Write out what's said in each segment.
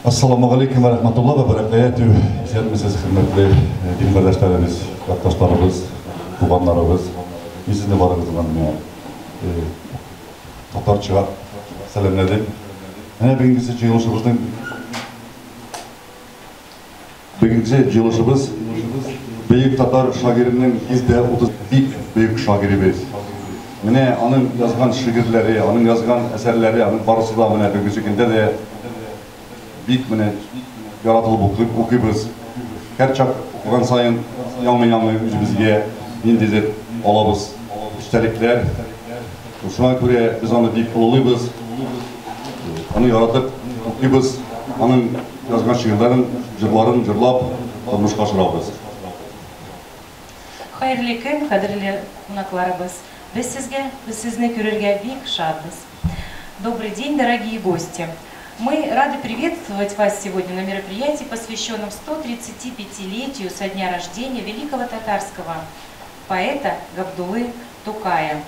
Assalamu alaikum wa rahmatullahi wa barakatuh. Sevgili hürmetli din kardeşlerimiz, yurttaşlarımız, kubanlarımız, bizimle varımızdan Tatarçığa selamladım. Bugünkü yılışımız Büyük Tatar şairinin bizde 30 büyük şairimiz. Mine onun yazgan şiirleri, onun yazgan eserleri, onun barısı da mine bugünkü günde de büyük mine yaratılıp okuyuyoruz. Her çak okuyan sayın yanlı yüzümüzge indizip alabız. Üstelikler şuna göre biz onu büyük oluyuz. Onu yaratıp okuyuyoruz. Onun yazgan şiirlerin, jırların jırlap turmuşqa çıkarabız. Hayırlı gün, kadirli qonaqlarыбыз. Biz sizni görürge бик шатбыз. Добрый день, дорогие гости. Мы рады приветствовать вас сегодня на мероприятии, посвященном 135-летию со дня рождения великого татарского поэта Габдуллы Тукая.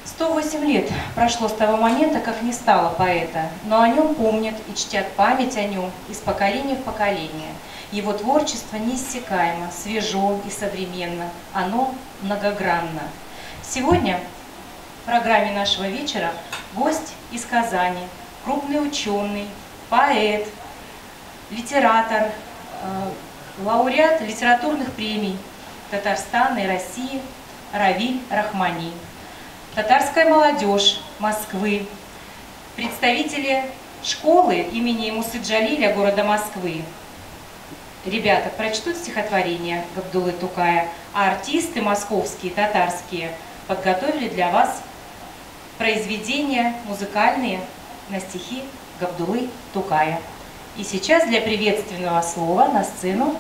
108 лет прошло с того момента, как не стало поэта, но о нем помнят и чтят память о нем из поколения в поколение. Его творчество неиссякаемо, свежо и современно, оно многогранно. Сегодня в программе нашего вечера гость из Казани, крупный ученый, поэт, литератор, лауреат литературных премий Татарстана и России Равиль Рахмани. Татарская молодежь Москвы, представители школы имени Мусы Джалиля города Москвы. Ребята прочтут стихотворение Габдуллы Тукая, а артисты московские, татарские, подготовили для вас произведения музыкальные на стихи Габдуллы Тукая. И сейчас для приветственного слова на сцену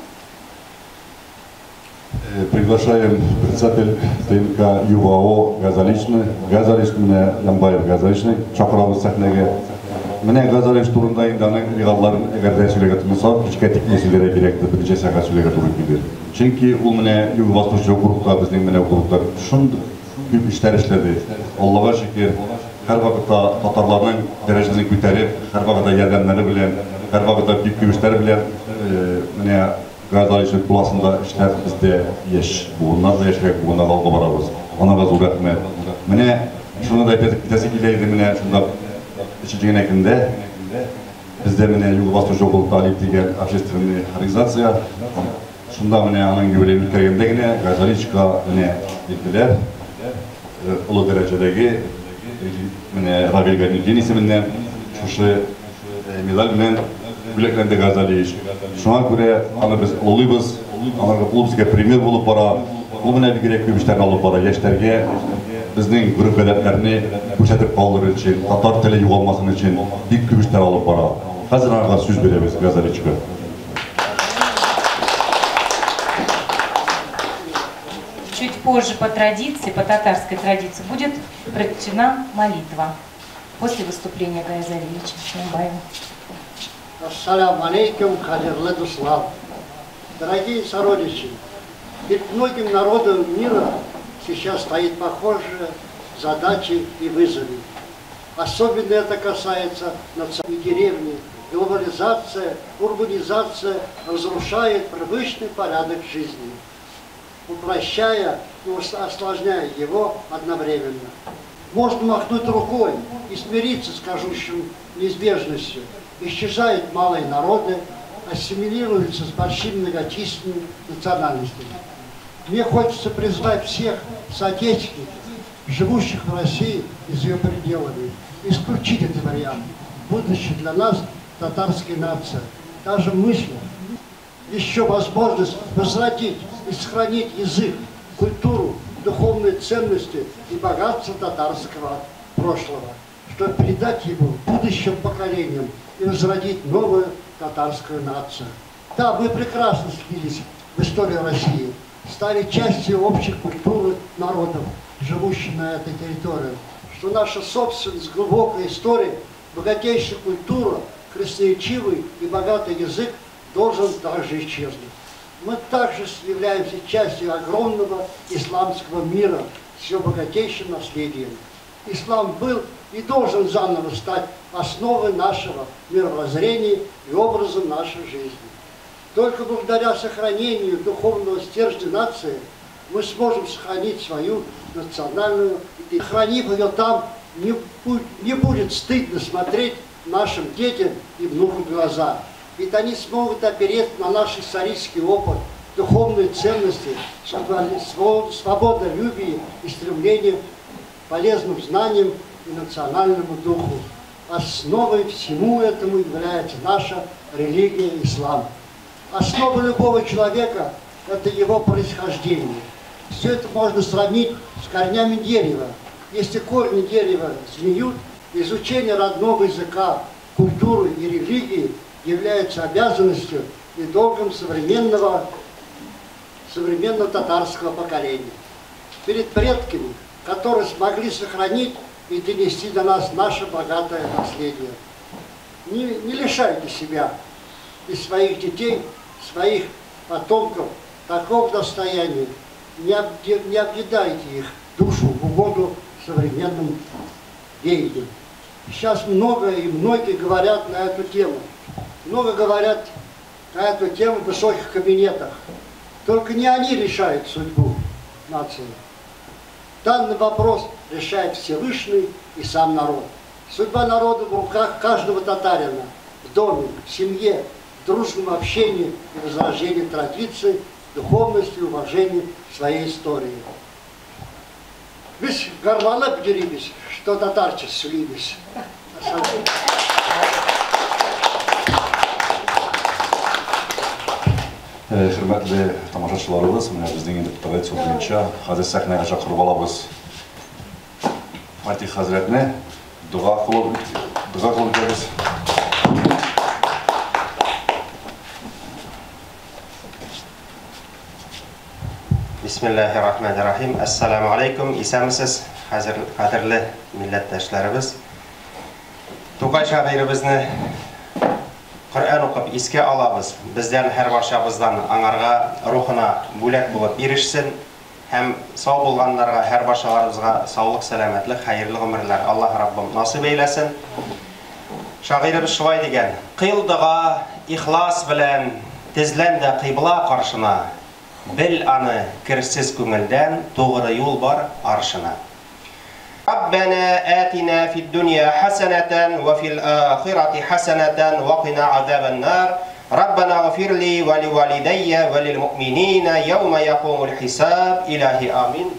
Приглашаем председатель ТНК ЮВАО Газаличный, Ямбаев Газаличный, Чакырабыз сәхнәгә. Менә Газалич турында инде аның игъалларын әгәрдә сөйләргә тырышсак, кичкә тикне сөйләргә кирәк дип берничә сәгать сөйләргә туры килде. Чөнки ул менә Югы Восточный округта безнең менә округта шундый күп эшләр эшләде. Аллага шөкер, һәр вакытта татарларның дәрәҗәсен күтәреп, һәр вакытта ярдәмнәре белән, һәр вакытта бик күп эшләр белән менә Газаличный классында эшләр бездә яшь буыннар да яшьрәк буыннар алга барабыз. Анага зур рәхмәт. Менә шуны да әйтәсе килә иде менә шунда üçüncü günekinde bizde mene Югы Восточный округта Алип деген общественная организация. Şunda mene anın güveleyi ülkergende gene Газаличка mene ettiler. Ulu derecedeki mene Равиль Ганидин isiminden şuşu medal bilen бүлекленди Газалич. Şuna göre anı biz oluyuz. Anı bu bizge primер bulup bara. Bu mene bir gerek kömüşlerini alıp bara. Yaşlarga bizning grup gadetlerini ko'rsatib qoldirib uchun, tatar tili yo'qolmasin uchun big kuchlar olib boradi. Hozir aniq so'z beramiz Газаличga. Чуть позже по традиции, по татарской традиции, будет прочтена молитва после выступления Газалича. Ассаламу алейкум, кадирлы дуслар. Дорогие сородичи, перед многим народам мира сейчас стоит похожая задачи и вызовы. Особенно это касается национальной деревни. Глобализация, урбанизация разрушает привычный порядок жизни, упрощая и осложняя его одновременно. Можно махнуть рукой и смириться с кажущей неизбежностью. Исчезают малые народы, ассимилируются с большими многочисленными национальностями. Мне хочется призвать всех соотечественников, живущих в России и за ее пределами, исключить этот вариант, будущий для нас татарской нации. Даже мысль, еще возможность возродить и сохранить язык, культуру, духовные ценности и богатство татарского прошлого, чтобы передать его будущим поколениям и возродить новую татарскую нацию. Да, мы прекрасно слились в историю России, стали частью общей культуры народов, живущих на этой территории. Что наша собственность, глубокая история, богатейшая культура, красноречивый и богатый язык должен также исчезнуть. Мы также являемся частью огромного исламского мира с его богатейшим наследием. Ислам был и должен заново стать основой нашего мировоззрения и образом нашей жизни. Только благодаря сохранению духовного стержня нации мы сможем сохранить свою национальную, и хранив ее там, не будет стыдно смотреть нашим детям и внукам в глаза. Ведь они смогут опереться на наш исторический опыт, духовные ценности, свободолюбие и стремление к полезным знаниям и национальному духу. Основой всему этому является наша религия ислам. Основа любого человека – это его происхождение. Все это можно сравнить с корнями дерева. Если корни дерева сгниют, изучение родного языка, культуры и религии является обязанностью и долгом современного татарского поколения. Перед предками, которые смогли сохранить и донести до нас наше богатое наследие. Не лишайте себя и своих детей, своих потомков такого достояния. Не объедайте их душу в угоду современным веяниям. Сейчас много и многие говорят на эту тему. Много говорят на эту тему в высоких кабинетах. Только не они решают судьбу нации. Данный вопрос решает Всевышний и сам народ. Судьба народа в руках каждого татарина, в доме, в семье, в дружном общении и возрождении традиций, духовности и уважении своей истории. Biz garlanıp giribiz, что татарча сүйлейбіз. Hürmetli tamaşaçılarımız, bizden tradisiyon boyunca Hazreti Sahne'ye çağırıp alabız. Fatih Hazretine dua kılıp geliriz. Bismillahirrahmanirrahim. Assalamu alaikum. İsamisiz, kadirli milletteşlerimiz. Tukay şairimizni Kur'an okup iske alabız. Bizden her başabızdan anarga, ruhuna bulak bulup erişsin. Hem sağ bulganlarga, her başalarımızga sağlık, selametlik, hayırlı ömürler Allah Rabbim nasip eylesin. Şairimiz şuvay degen. Kıyıldığa ihlas bilen tizlendi kıybla karşına. Bil anı kirsiz köngülden doğru yol var arşına. Rabbena atina fid dunya haseneten ve fil ahireti haseneten ve qina azaben nar. Rabbena gafirli ve li validayya ve lil mu'minina yevme yakumul hisab. İlahi amin.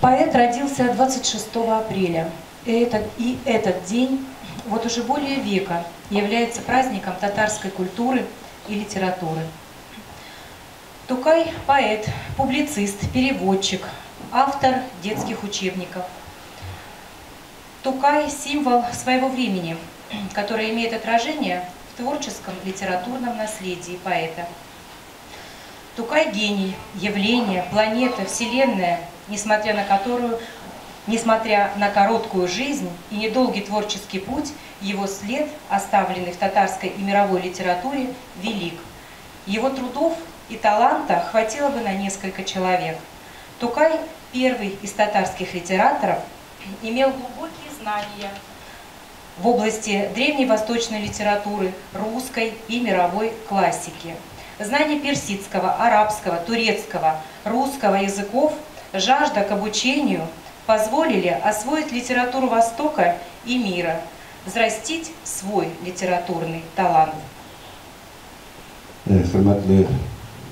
Поэт родился 26 апреля. И этот день вот уже более века является праздником татарской культуры и литературы. Тукай – поэт, публицист, переводчик, автор детских учебников. Тукай – символ своего времени, который имеет отражение в творческом литературном наследии поэта. Тукай – гений, явление, планета, вселенная, несмотря на короткую жизнь и недолгий творческий путь, его след, оставленный в татарской и мировой литературе, велик. Его трудов и таланта хватило бы на несколько человек. Тукай, первый из татарских литераторов, имел глубокие знания в области древневосточной литературы, русской и мировой классики. Знание персидского, арабского, турецкого, русского языков, жажда к обучению позволили освоить литературу Востока и мира, взрастить свой литературный талант.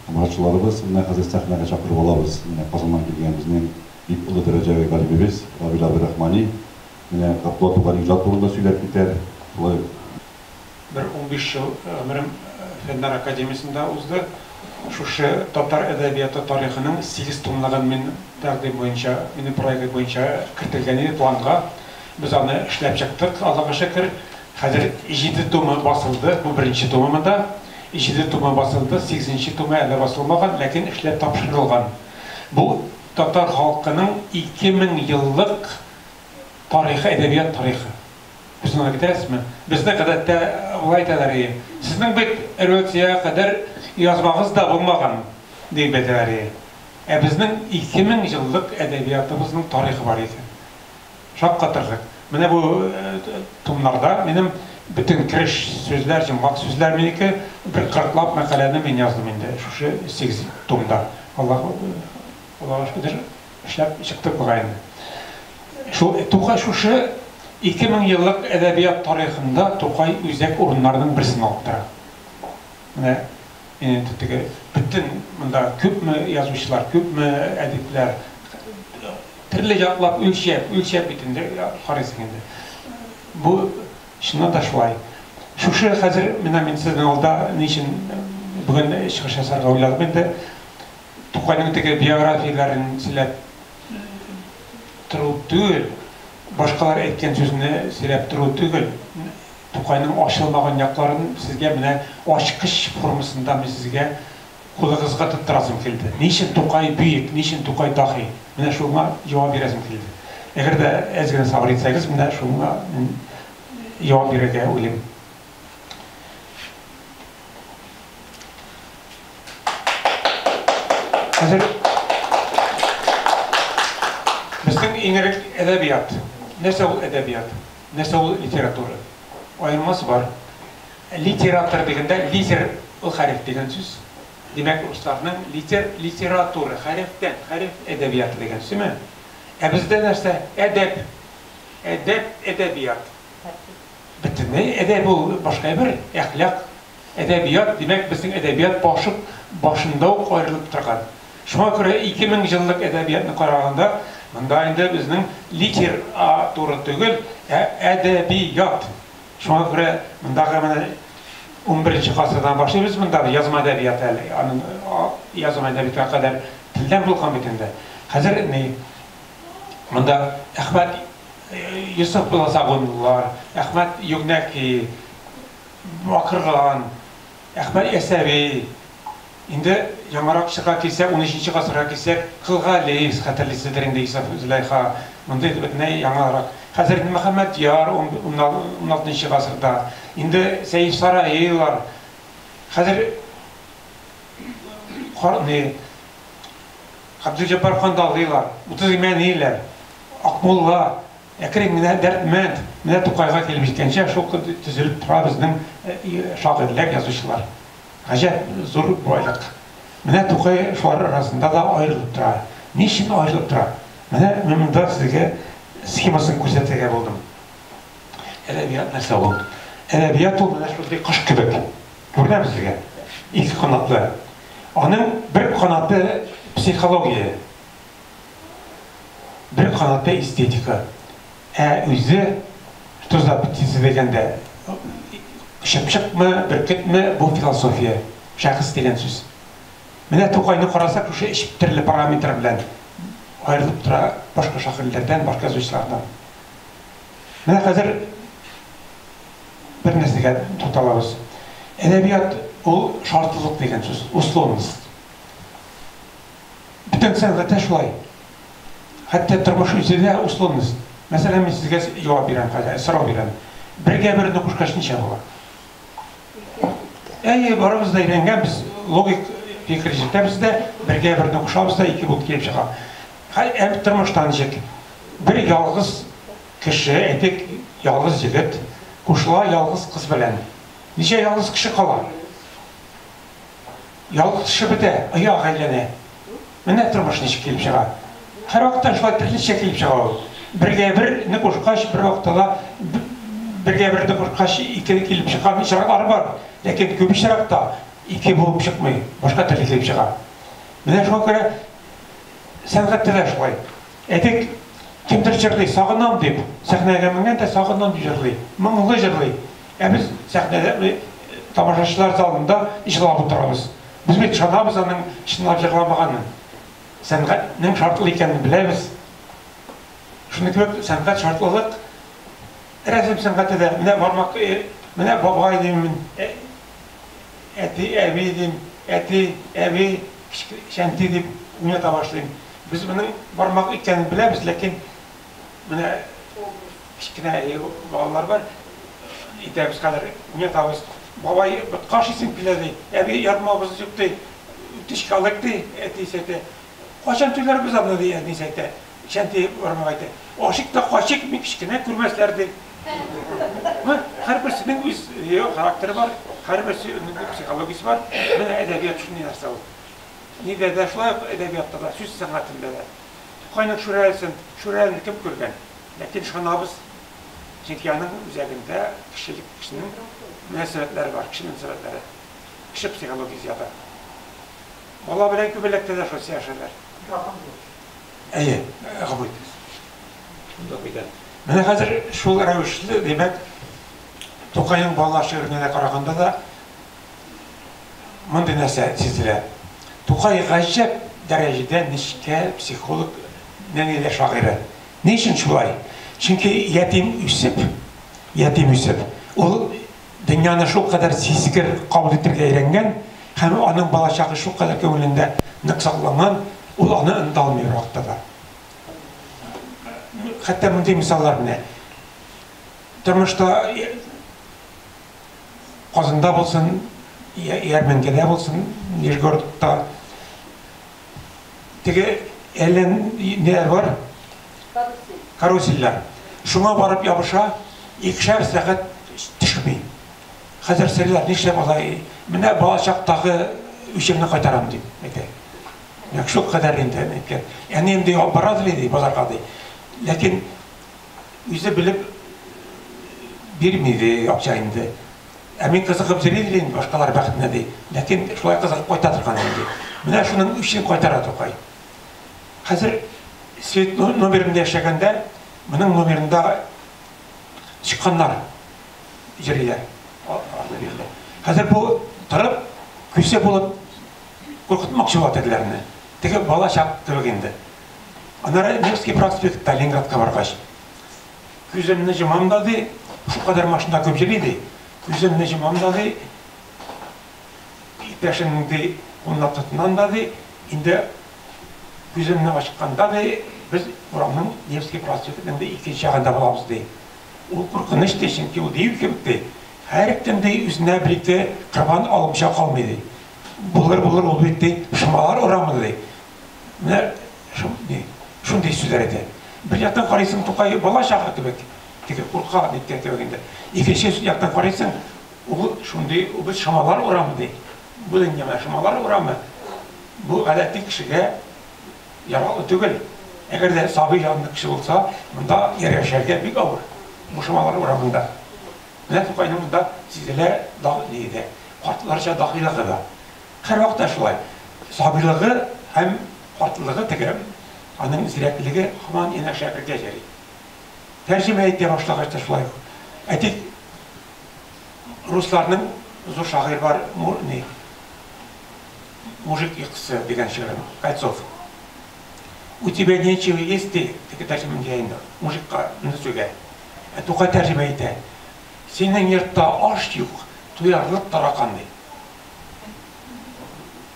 Tamaşaçılarımız, Hazreti Sahne'ye çağırıp alabız. Qazandan kelgenimizden ilk ulu dereceli galibimiz Rabil Abdurrahmani. Abdullah Tuğan'ın icad turunda söyleyip biter. Bir 15 yıl ömrüm Fenler Akademisi'nde uzdu. Şu Tatar edebiyatı tarihinin 8 tomlığın men təqdim boyunca, menin proyekt boyunca kirtilgeni planға. Biz onu işlep çıktık. Allah'a şükür. Hazır 7 tomu basıldı. Bu birinci tomumunda. 7 tomu basıldı. 8. tomu әлі basılmagan, lakin işlep tapşırılgan. Bu Tatar halkının 2000 yıllık tarihi, edebiyat tarihi. Biz ona gideriz mi? Biz ne kadar da olaytaları. Sizin bir erötsiye kadar yazmağız da bulmagan deyip edeleri. Bizden 2000 yıllık edebiyatımızın tarihi var idi. шак катырлык. Менә бу томнарда минем bütün киреш сүзләр, җимгак сүзләр минеке бер 40лап мәкаләне мин яздым инде. Шушы 8 томда. Аллаһ шөкер эшләп чыкты бугай. Тукай шушы 2000 еллык әдәбият тарихында Тукай үзәк урыннарның берсен алып тора. Менә инде bütün монда күпме язучылар, күпме әдипләр төрле яклап үлчәп битендә карыйсың инде. Бу шуннан да шулай. Шушы хәзер мен сезнең алда ничен бүген чыгыш ясарга уйладым инде. Тукайның теге биографияларын сөйләп тору түгел, башкалар әйткән сүзне сөйләп тору түгел. Тукайның ачылмаган якларын сезгә менә ачкыч формасында мен сезгә кулыгызга тоттырасым килде. Ничен Тукай бөек, ничен Тукай дахи? Менә шуңа җавап бирәсем килде. Әгәр дә әз генә сабыр итсәгез, менә шуңа җавап бирергә уйлыйм. Хәзер безнең иңерек әдәбият. Нәрсә ул әдәбият? Нәрсә ул литература? Аермасы бар. Литератор дигәндә литер ул хәреф дигән сүз. Димәк, русларның литература хәрефтән, хәреф әдәбият дигән сүзме? Ә бездә нәрсә? Әдәбият. Бөтенләй әдәб ул башка бер әхлак. Әдәбият, димәк, безнең әдәбият башында ук аерылып торган. Шуңа күрә 2000 еллык әдәбиятны караганда, монда инде безнең литература түгел, әдәбият. Шуңа күрә мондагы менә 11-нче гасырдан башлыйбыз монда язма әдәбият әле. Аның язма әдәбиятка кадәр телдән булган бит инде. Хәзер монда Әхмәт Юсуф Буласагунлар, Әхмәт Югнәки, Бакырган, Әхмәт Әсәви, инде яңарак чыга килсәк, 13-нче гасырга килсәк, Кылгали, хәтерлисездер инде Исаф Зөләйха, монда бөтенләй яңарак. Хәзер Мөхәммәд Яр 16-нчы гасырда, инде Сәйф Сараилар, хәзер Абдулҗаббар Кандалыйлар, 30 Имәниләр, Акмулла, Әкрем Дәртмәнд, менә Тукайга килеп җиткәнчә шул төзелеп тора безнең шагыйрьләр, язучылар. Гаҗәп зур байлык. Менә Тукай шулар арасында да аерылып тора. Ничек аерылып тора? Менә мен монда сезгә схемасын күрсәтергә булдым. Әдәбият нәрсә ул? Әдәбият ул менә шундый кош кебек. Күрдегез сезгә? Ике канатлы. Аның бер канаты психология, бер канаты эстетика. Үзе туза птица дигәндә шәпшәкме, бөркетме, бу философия, шәхес дигән сүз. Менә Тукайны карасак, шушы өч төрле параметр белән аерылып тора башка шәһәрләрдән, башка язучылардан. Менә хәзер бер нәрсәгә тоталабыз. Әдәбият ул шартлылык дигән сүз, условность. Бүтән сәнгатьтә шулай. Хәтта тормыш үзендә условность. Мәсәлән, мин сезгә җавап бирәм, сорау бирәм. Бергә берне кушкач ничә була? Барыбыз да өйрәнгәнбез, логик фикер җитәбез дә, бергә берне кушабыз да, ике булып килеп чыга. Тормышта ничек? Бер ялгыз кеше, әйтик, ялгыз егет кушыла ялгыз кыз белән. Ничә ялгыз кеше кала? Ялгыз кеше бетә, аяк әйләнә. Менә тормыш ничек килеп чыга? Һәр вакытта шулай төрлечә килеп чыга. Бергә берне кушкач, бер вакытта бергә берне кушкач, ике килеп чыккан чыраклар бар. Ләкин күп чиракта ике булып чыкмый, башка төрле килеп чыга. Менә шуңа күрә сәнгатьтә дә шулай. Әйтик, кемдер җырлый, сагынам дип, сәхнәгә менгәндә сагынам дип җырлый, моңлы җырлый. Без сәхнәдә тамашачылар залында җырлап утырабыз. Без бит шанабыз аның чынлап җырламаганын. Сәнгатьнең шартлы икәнен беләбез. Шуны күп сәнгать шартлылык. Рәсем сәнгате дә менә бармак, менә бабай дим, әби, шәнти дип уйната башлыйм. Без моның бармак икәнен беләбез, ләкин менә кичкенә балалар бар, итәбез кадәр уйнатабыз. Бабай каш исем килә ди, әби ярмабыз юк ди, тишкалык ди, әти сәйте. Качан түләр без аны ди, әти сәйте. Şanti varmagaydı. Aşık da kaşık mı kişkine kurmazlardı. Her birisinin öz karakteri var, her birisinin psikolojisi var. Ben edebiyat şunu yazsam. Ne de şulay edebiyatta da, söz sanatında da. Kaynak şurayasın kim görgen. Lakin şanabız Çinkiyanın üzerinde kişinin münasebetleri var, kişi münasebetleri. Kişi psikolojisi ya da. Valla bilen kübelekte de şu siyasiler. İyi, kabul ediniz. Mene hazır şul rəvişli demek Tokay'ın balalar şehrine qaraganda da mındı nəsə sizdiler. Tokay gacep derecede nişke psikolog neyle şairi. Ne için şulay? Çünkü yetim üsüp. O dünyanın şu kadar sizgir kabul ettirge eğrengen, hem onun balaşağı şu kadar kömülünde nıksaklanan, o onu ındalmıyor vaktada. Hatta bunday misallar ne? Turmuşta Qozunda bolsun, Yermenkede bolsun, Nijgorodda tege elen neler var? Karusiller. Şuna barıp yapışa, ikişer saat düşmeyin. Hazır seriler nişlep olay, mene bağışaktaki üşemini kaytaram deyip. Şu kadar internet. Yani hem de baraz dedi, bazar kadı. Lakin yüzü bilip bir miydi akçayındı. Emin kızıqıp ziriydirin, başkalar bəxtine deyil. Lakin şulay kızıqıp koytadırkan endi. Mene şunun üçün koytaradı Tokay. Hazır Svet nomerimde yaşaganda, bunun nomerinde çıkanlar, icariler. Hazır bu taraf küse bulup korkutmakçı var dedilerini. Teke bala şap tövgende. Anara Nevski prospekt'ta Leningrad'a vargaç. Küzemine cimamdadı, şu kadar maşında köpçeliydi. Küzemine cimamdadı, peşinde onun atlatından dadı, indi küzemine başkandadı, biz buranın Nevski prospekt'inde ikinci şahında bulamız deyip. O korkunç de çünkü o değil ki her ekten de üstüne birlikte kırban almışa kalmaydı. Bulur olu bitti, şımalar oramıdı deyip. Şunday sözler edi. Bir yaktan karayısın Tokay'ı bala şahı demek. Teke kurka bitken tevginde. İkinci yaktan karayısın, o biz şımalar oramı deyip. Bu dünyama şımalar oramı. Bu adetli kişiye yaralı tügül. Eğer de sabi yanlı kişi olsa, bunda yer yaşarken bir avur. Bu şımalar oramında. Ne Tokay'ın bunda sizler neydi? Farklılarca dahil da. Her vakit şulay. Sabirliği hem farklılığı tekrar. Onun zirekliliği hemen yine şakir geçeri. Tercüme ettiği başlangıçta şulay. Etik Ruslarının zor şair var. Mujik yıkısı degen şiirin. Kaytsov. У тебя нечего есть, так tercüme edeyim. Mujikka ne söyle. Tokay tercüme etti. Senin yurtta aş yok. Duyarlılık tarakandı.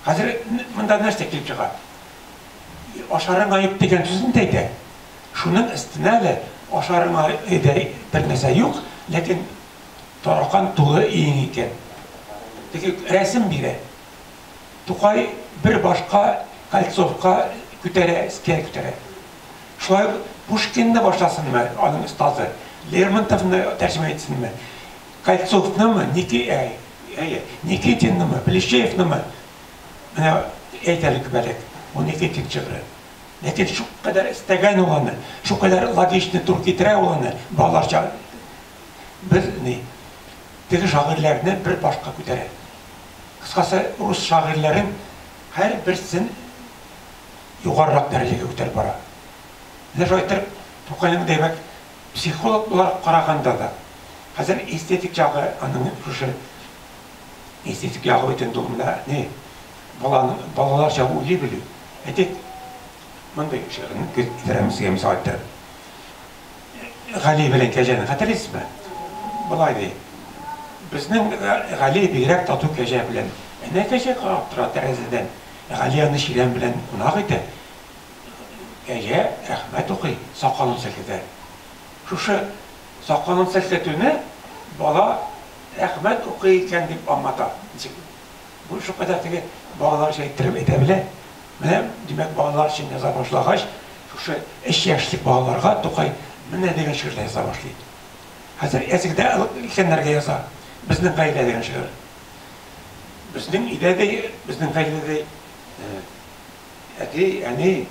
Hazır bunda nerede kelip çıkar? Aşarın ayıp degen sözün deydi. Şunun üstüne aşarın ayıp bir nese yok. Lakin tarakan tuğu iyi iken. Peki resim biri. Tokay bir başka Kaltsovka kütere, iskeye kütere. Şulay Pushkin'de başlasın mı? Onun ustazı. Lermontov'unu tercüme etsin mi? Kaltsov'unu mu? Nikitin'ini mi? Plişeyev'ini mi? Eytelik belek. O Nikitin çıkırı. Lakin şu kadar istegen olanı, şu kadar logичный Türkiye olanı bağlarca biz ne? Teki şairlerini bir başka kütere. Kıskası Rus şairlerin her birisinin yukarırak dereceye götürüp bara. Ne şöyle Tokay'ın demek psikolog olarak qaraganda da hazır estetik yağı anın şu estetik yağı öten durumda ne? Balalarca uyuy biliyor. Etek bunday şeylerin gideremizge misal ettir. Gali bilen kejenin hatırlısın mı? Bulay değil. Bizning Gali bilerek tatu keje bilen. Ne keje qarab tura teraziden. Galiyanı şiren bilen kunaq edi. Keje rahmet okuy, sakalın silkede. Şu sakalın silketini bala rahmet okuyken deyip anlata. Bu şu kadar tege bağlar şey ettirip edebile. Demek bağlar için yazar başlağaç. шушы 3 яшьлек балаларга Тукай менә дигән шигырьләр яза башлый. Хәзер әзегдә икәннәргә яза. Безнең гаилә дигән шигырь. Безнең гаиләдә әти, әни,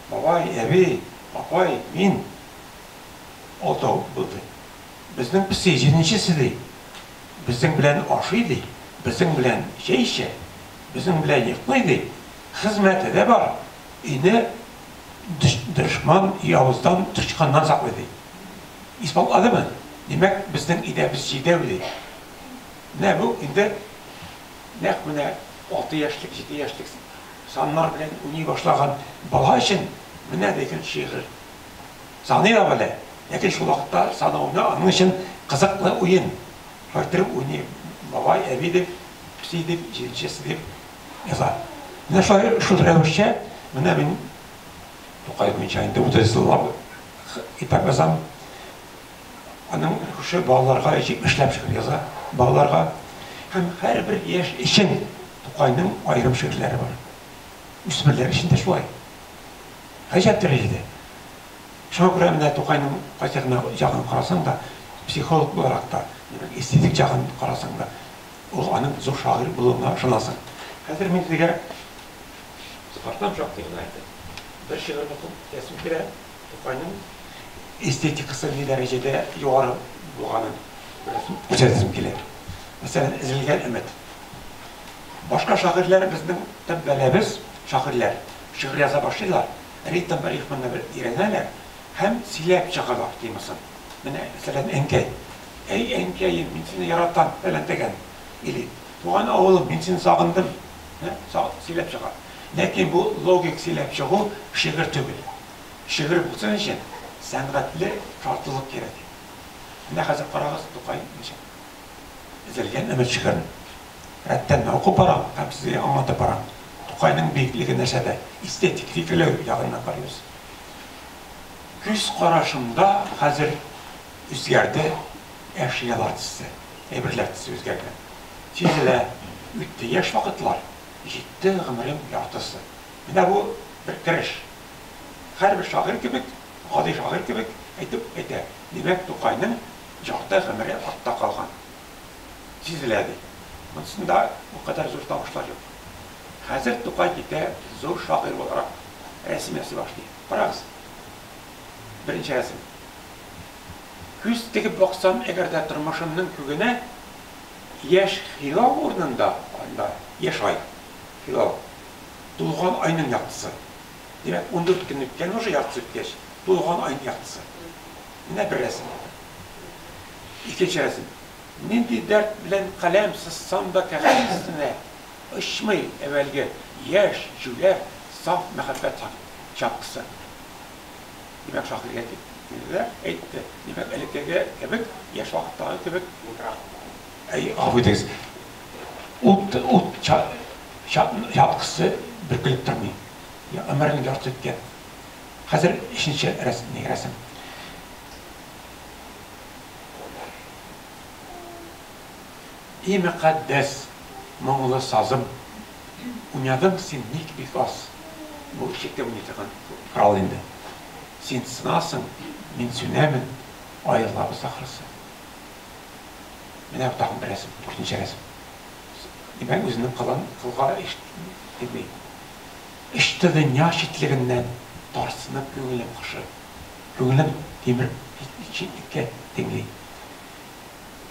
бабай, әби, апай, мин алтау булды. Безнең песе 7-нчесе ди. Безнең белән ашый ди. Безнең белән чәй эчә. Безнең белән йоклый ди. Хезмәте дә бар. Ине дошман явыздан тычканнан саклый ди. Исполнадымы? Демәк, безнең идә без җидәү ди. Менә бу инде нәкъ менә 6 яшьлек, 7 яшьлек саннар белән уйный башлаган бала өчен менә дигән шигырь. Саный да белә. Ләкин шул вакытта санауны аның өчен кызыклы уен. Хәтер уйный бабай, әби дип, пси дип, җенчесе дип яза. Менә шул рәвешчә менә мин Тукай буенча инде 30 еллап итеп язам. Аның шушы балаларга эшләп шигырь яза. Балаларга һәм һәрбер яшь өчен Тукайның аерым шигырьләре бар. Үсмерләр өчен дә шулай. Гаҗәп дәрәҗәдә. Шуңа күрә менә Тукайның кайтарына ягын карасаң да, психолог буларак та, эстетик ягын карасаң да, ул аның зур шагыйрь булуына ышанасың. Хәзер мин сезгә сыпартам шактый гына әйтәм. Бер шигырь укып, ясым кирә, Тукайның эстетикасы ни дәрәҗәдә югары булганын күрсәтәсем килә. Мәсәлән, Эзелгән өмет. Башка шагыйрьләр безнең тәббәләбез, шагыйрьләр шигырь яза башлыйлар. Ритм барифманны өйрәнәләр һәм сөйләп чыгалар димәсен. Менә мәсәлән, Әнкәй. Әй Әнкәй, мин сине яратам, фәлән дигән. Или туган авылым, мин сине сагындым. Сөйләп чыга. Ләкин бу логик сөйләп чыгу шигырь түгел. Шигырь булсын өчен сәнгатьле шартлылык кирәк. Менә хәзер карагыз, Тукай ничә. Эзелгән өмет шигырен. Рәттән укып барам, һәм сезгә аңлатып барам. Тукайның биеклеге нәрсәдә? Эстетик фикерләр ягыннан карыйбыз. Күз карашымда хәзер үзгәрде әшиялар төсе, әйберләр төсе үзгәргән. Сизелә, үтте яшь вакытлар, җитте гомерем яртысы. Менә бу бер кереш. Һәрбер шагыйрь кебек, гади шагыйрь кебек әйтеп әйтә. Димәк, Тукайның җакта гомере артта калган. Сизелә ди. Монсында бу кадәр зур тавышлар юк. Хәзер Тукай китә зур шагыйрь буларак рәсем ясый башлый. Карагыз. Беренче рәсем. Күз тегеп баксам, әгәр дә тормышымның күгенә яшь хилал урынында, анда яшь ай. Хилал. Тулган айның яктысы. Димәк, 14 көн үткән уже яктысы үткәч, тулган айның яктысы. Менә бер рәсем. Икенче рәсем. Нинди дәрт белән каләм сызсам да кәгазь өстенә очмый әвәлге яшь, җүләр, саф мәхәббәт чапкысы. Димәк, шагыйрьгә әйтте. Димәк, элеккегә кебек, яшь вакыттагы кебек утыра. Әй, афыйдыгыз. Ут чапкысы бөркелеп тормый. Өмернең ярты үткән. Хәзер икенче рәсем. И мөкаддәс моңлы сазым, уйнадың син ник бик аз. Бу шиккә уйнатган крал инде. Син сынасың, мин сүнәмен, аерылабыз ахрысы. Менә тагын бер рәсем, икенче рәсем. Димәк, үзенең кылга эш итми. Иште дөнья читлегеннән тарсынып күңелем кышы. Күңелем тимер читлеккә тиңли.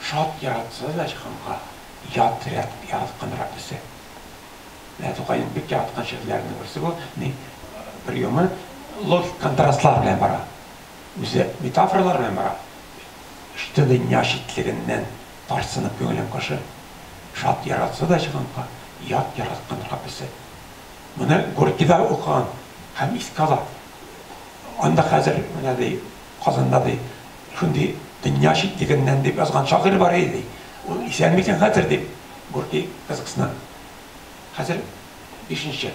Шат яратса да җанга ят яраткан Раббисе. Менә Тукайның бик яраткан шигырьләренең берсе бу, бер йомы логик контрастлар белән бара. Үзе метафоралар белән бара. Иште дөнья читлегеннән тарсынып күңелем кышы. Шат яратса да җанга ят яраткан Раббисе. Моны Горькийда укыган һәм искә ала. Анда хәзер менә ди Казанда ди шундый дөнья читлегеннән дип язган шагыйрь бар иде. Ул исән микән хәзер дип Горький кызыксына. Хәзер 5-нче.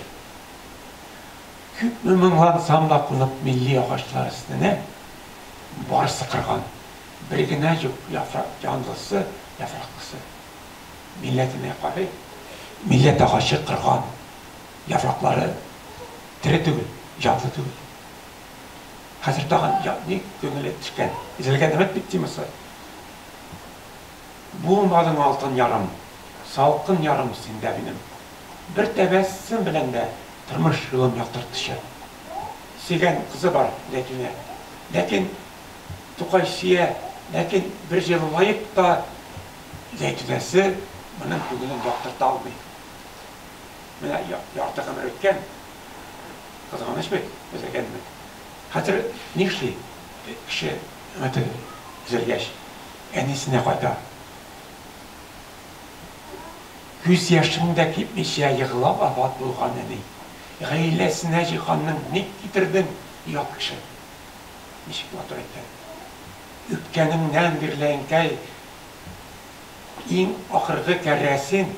Күпме мыңлансам да кунып милли агачлар өстенә барысы кырган. Бер генә юк яфрак янлысы, яфраклысы. Милләтенә карый. Милләт агачы кырган. Яфраклары тере түгел, ятлы түгел. Қазір таған не көңілі түшкен, ізілген әмет біттімесі. Бұл малың алтын ярым, салқын ярым сенде бенім. Бір тәбәссін біләнде тұрмыш жылым яқтыртышы. Сеген қызы бар ләкіне. Ләкин Тұқай сие, ләкин бір жылы лайып та ләйтінесі мұның көңілін яқтырта алмай. Міне ярты қамыр өткен, қызғаныш бет, өзеген бет. Қазір нешли кіші үміті үзілгеш, әнесіне қайта. Күз яшыңда кепмеше еғылап абат болған әней. Ғейлесіне жиғанның не кетірдің ұят кіші. Нешік отыр етті. Үпкеніңнен бірләйінкәй, ең ақырғы кәрәсін,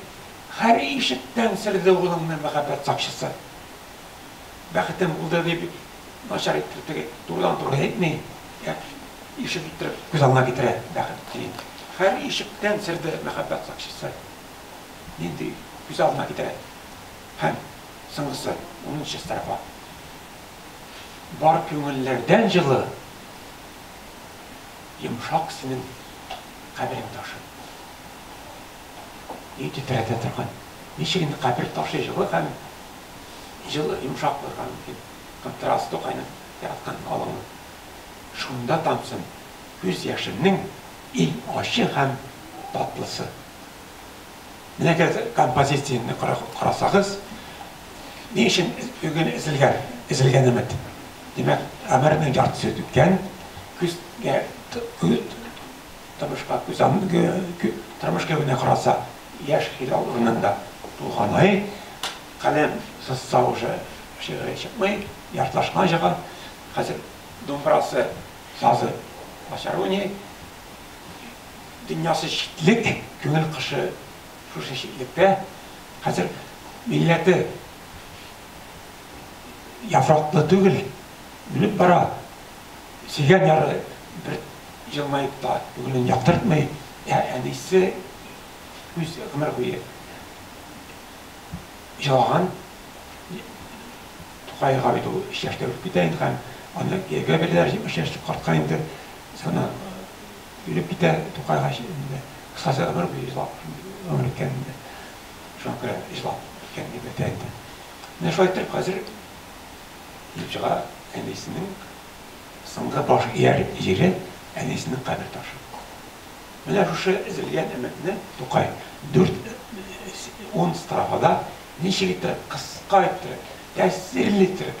әр ешіктен сірді олыңның мәғабәт сақшысы. Бәқітім бұлды деп, нашар еттіртіге тұрдан тұрға етмей, ешік еттіріп, көз алына кетірі бәқіт дейін. Әр ешіктен сірді мәғабәт сақшысы. Енді көз алына кетірі. Әм, сыңғысы, оның шес тарафа. Бар көңіллерден жылы, емшақ сенің қабірің ташы. Еті тірәді тұрған. Нешегінді қабір ташы жылы қәм, жылы емшақ болған екен. Қымтырасы тоқайның яратқан алыңы. Шында тамсын, көз яшымның ең ашын қәм татлысы. Мінекер композицияны қарасағыз, не үшін өген үзілген үміт? Демек, әмірінің жартысы өткен, көзге тұрмышқа өне қараса, еш хилал ұрынында туған ай, қалем сызсау жығы шықмай, яртылашқан жыға, қазір домбырасы сазы башар өне, дүниясы шеттілік, көңіл қышы шушы шеттілікті, қазір милләті яфрақты түгіл, біліп бара, сеген яры бір жылмайып та көңілін яқтыртмай, әнесі көз ғымыр қойы жылаған тұқайға бейді ішешті өліп кетейін қам, аны еге бердер ішешті қартқайынды, соны өліп кете тұқайға қысқасы ғымыр қойы жылап, өмір өткенінде, жоңқы жылап өткенінде бетейінді. Міне шойттыр қазір Епшіға әнесінің сыңғы баш ер жері әнесінің қабір ташы. Міне жүші үзілген әмітіні тұқай 4-10 страфада неше кетіріп, қысқа етіріп, тәсірлі етіріп,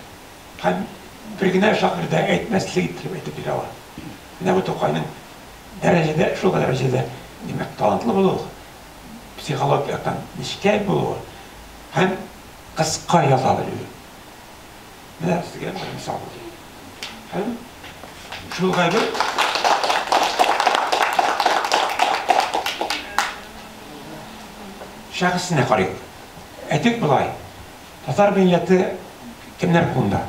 біргіне шақырда әйтмәсілі етіріп әйтіп бере алар. Міне бұл тұқайның дәрежеде, шуға дәрежеде демек талантлы болуы, психологиядан нешкәй болуы, һәм қысқа яза білуі. Міне сізге бір мысал болды. Шул ғайбы шағысына қарайық. Әтек бұлай, татар милләті кімдер қолында?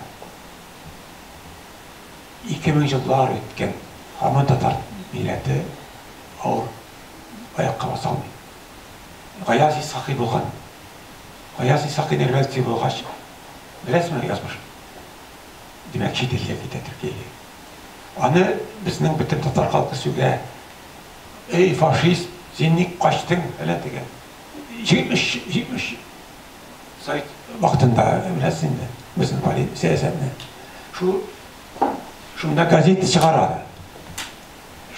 2000 жылдар өткен хамын татар милләті ауыр аяққа баса алмай. Ғаязи сақи болған. Ғаязи сақи нервәлті болғаш. Білесің жазмыш? Демек шетелге кетті Түркияге. Аны біздің бітім татар қалқы сөге, ей фашист, сен не қаштың, әлі деген. 70 сайт вақтында білесің де, біздің саясатыны. Шында газеті шығарады.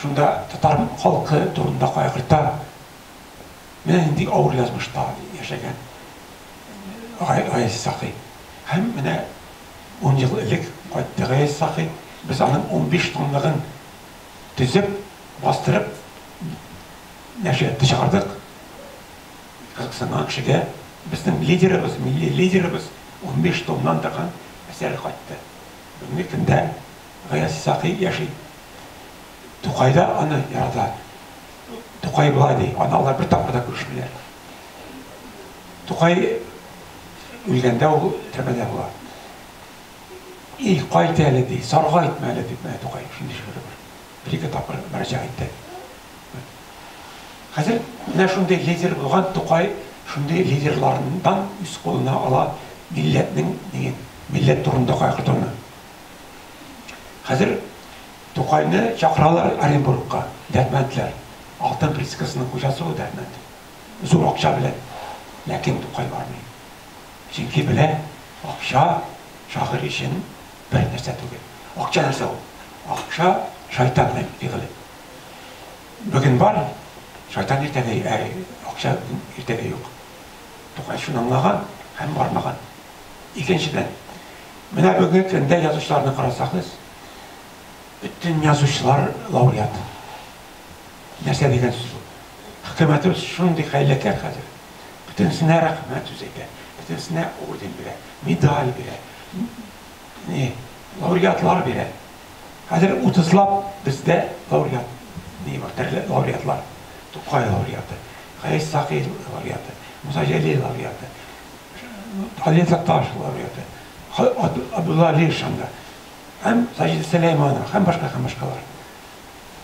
Шында татар қалқы тұрында қайғырта. Мен енді ауыр жазмышта ешеген Ғаязи сақи. Һәм менә 10 жыл элек қайтты Ғаязи сақи. Біз аның 15 томлығын түзіп, бастырып, нәшриятты шығардық. Қазақстаннан кішіге біздің лидеріміз, милли лидеріміз 15 томнан тұрған әсер қайтты. Бүгінгі күнде Ғаязи сақи яши. Тұқайда аны ярада. Тұқай бұлай дей, аналар бір тапырда көршілер. Тұқай өлгенде ол түрмеде болады. Ей, қайты әлі дей, сарға айтма әлі деп, мәне Тұқай үшінде шығыры бар. Бір-екі тапыр мәржа айтты. Қазір, мына шындай лидер болған Тұқай, шындай лидерларынан үз қолына ала милләтнің деген, милләт тұрында қайқырдырны. Хәзер Тукайны чакыралар Оренбургка, дәрмәндләр. Алтын прискасының хуҗасы ул дәрмәнд. Зур акча белән. Ләкин Тукай бармый. Чөнки белә, акча шагыйрь өчен бер нәрсә түгел. Акча нәрсә ул? Акча шайтанның игылы. Бүген бар, шайтан иртәгә, акча иртәгә юк. Тукай шуны аңлаган һәм бармаган. Икенчедән, менә бүгенге көндә язучыларны карасак, bütün yazıcılar laureat. Нәрсә дигән сүз бу? Хөкүмәтебез шундый хәйләкәр хәзер. Бүтәнсенә рәхмәт үзәгә, бүтәнсенә орден бирә, медаль бирә. Не, лауреатлар бирә. Хәзер 30лап бездә лауреат. Не бар, төрле лауреатлар. Тукай лауреаты, Гайс Сакый лауреаты, Муса Җәлил лауреаты, Али Такташ лауреаты, Абдулла Али Шанда. Һәм Саҗид Сөләйманов, һәм башкалар.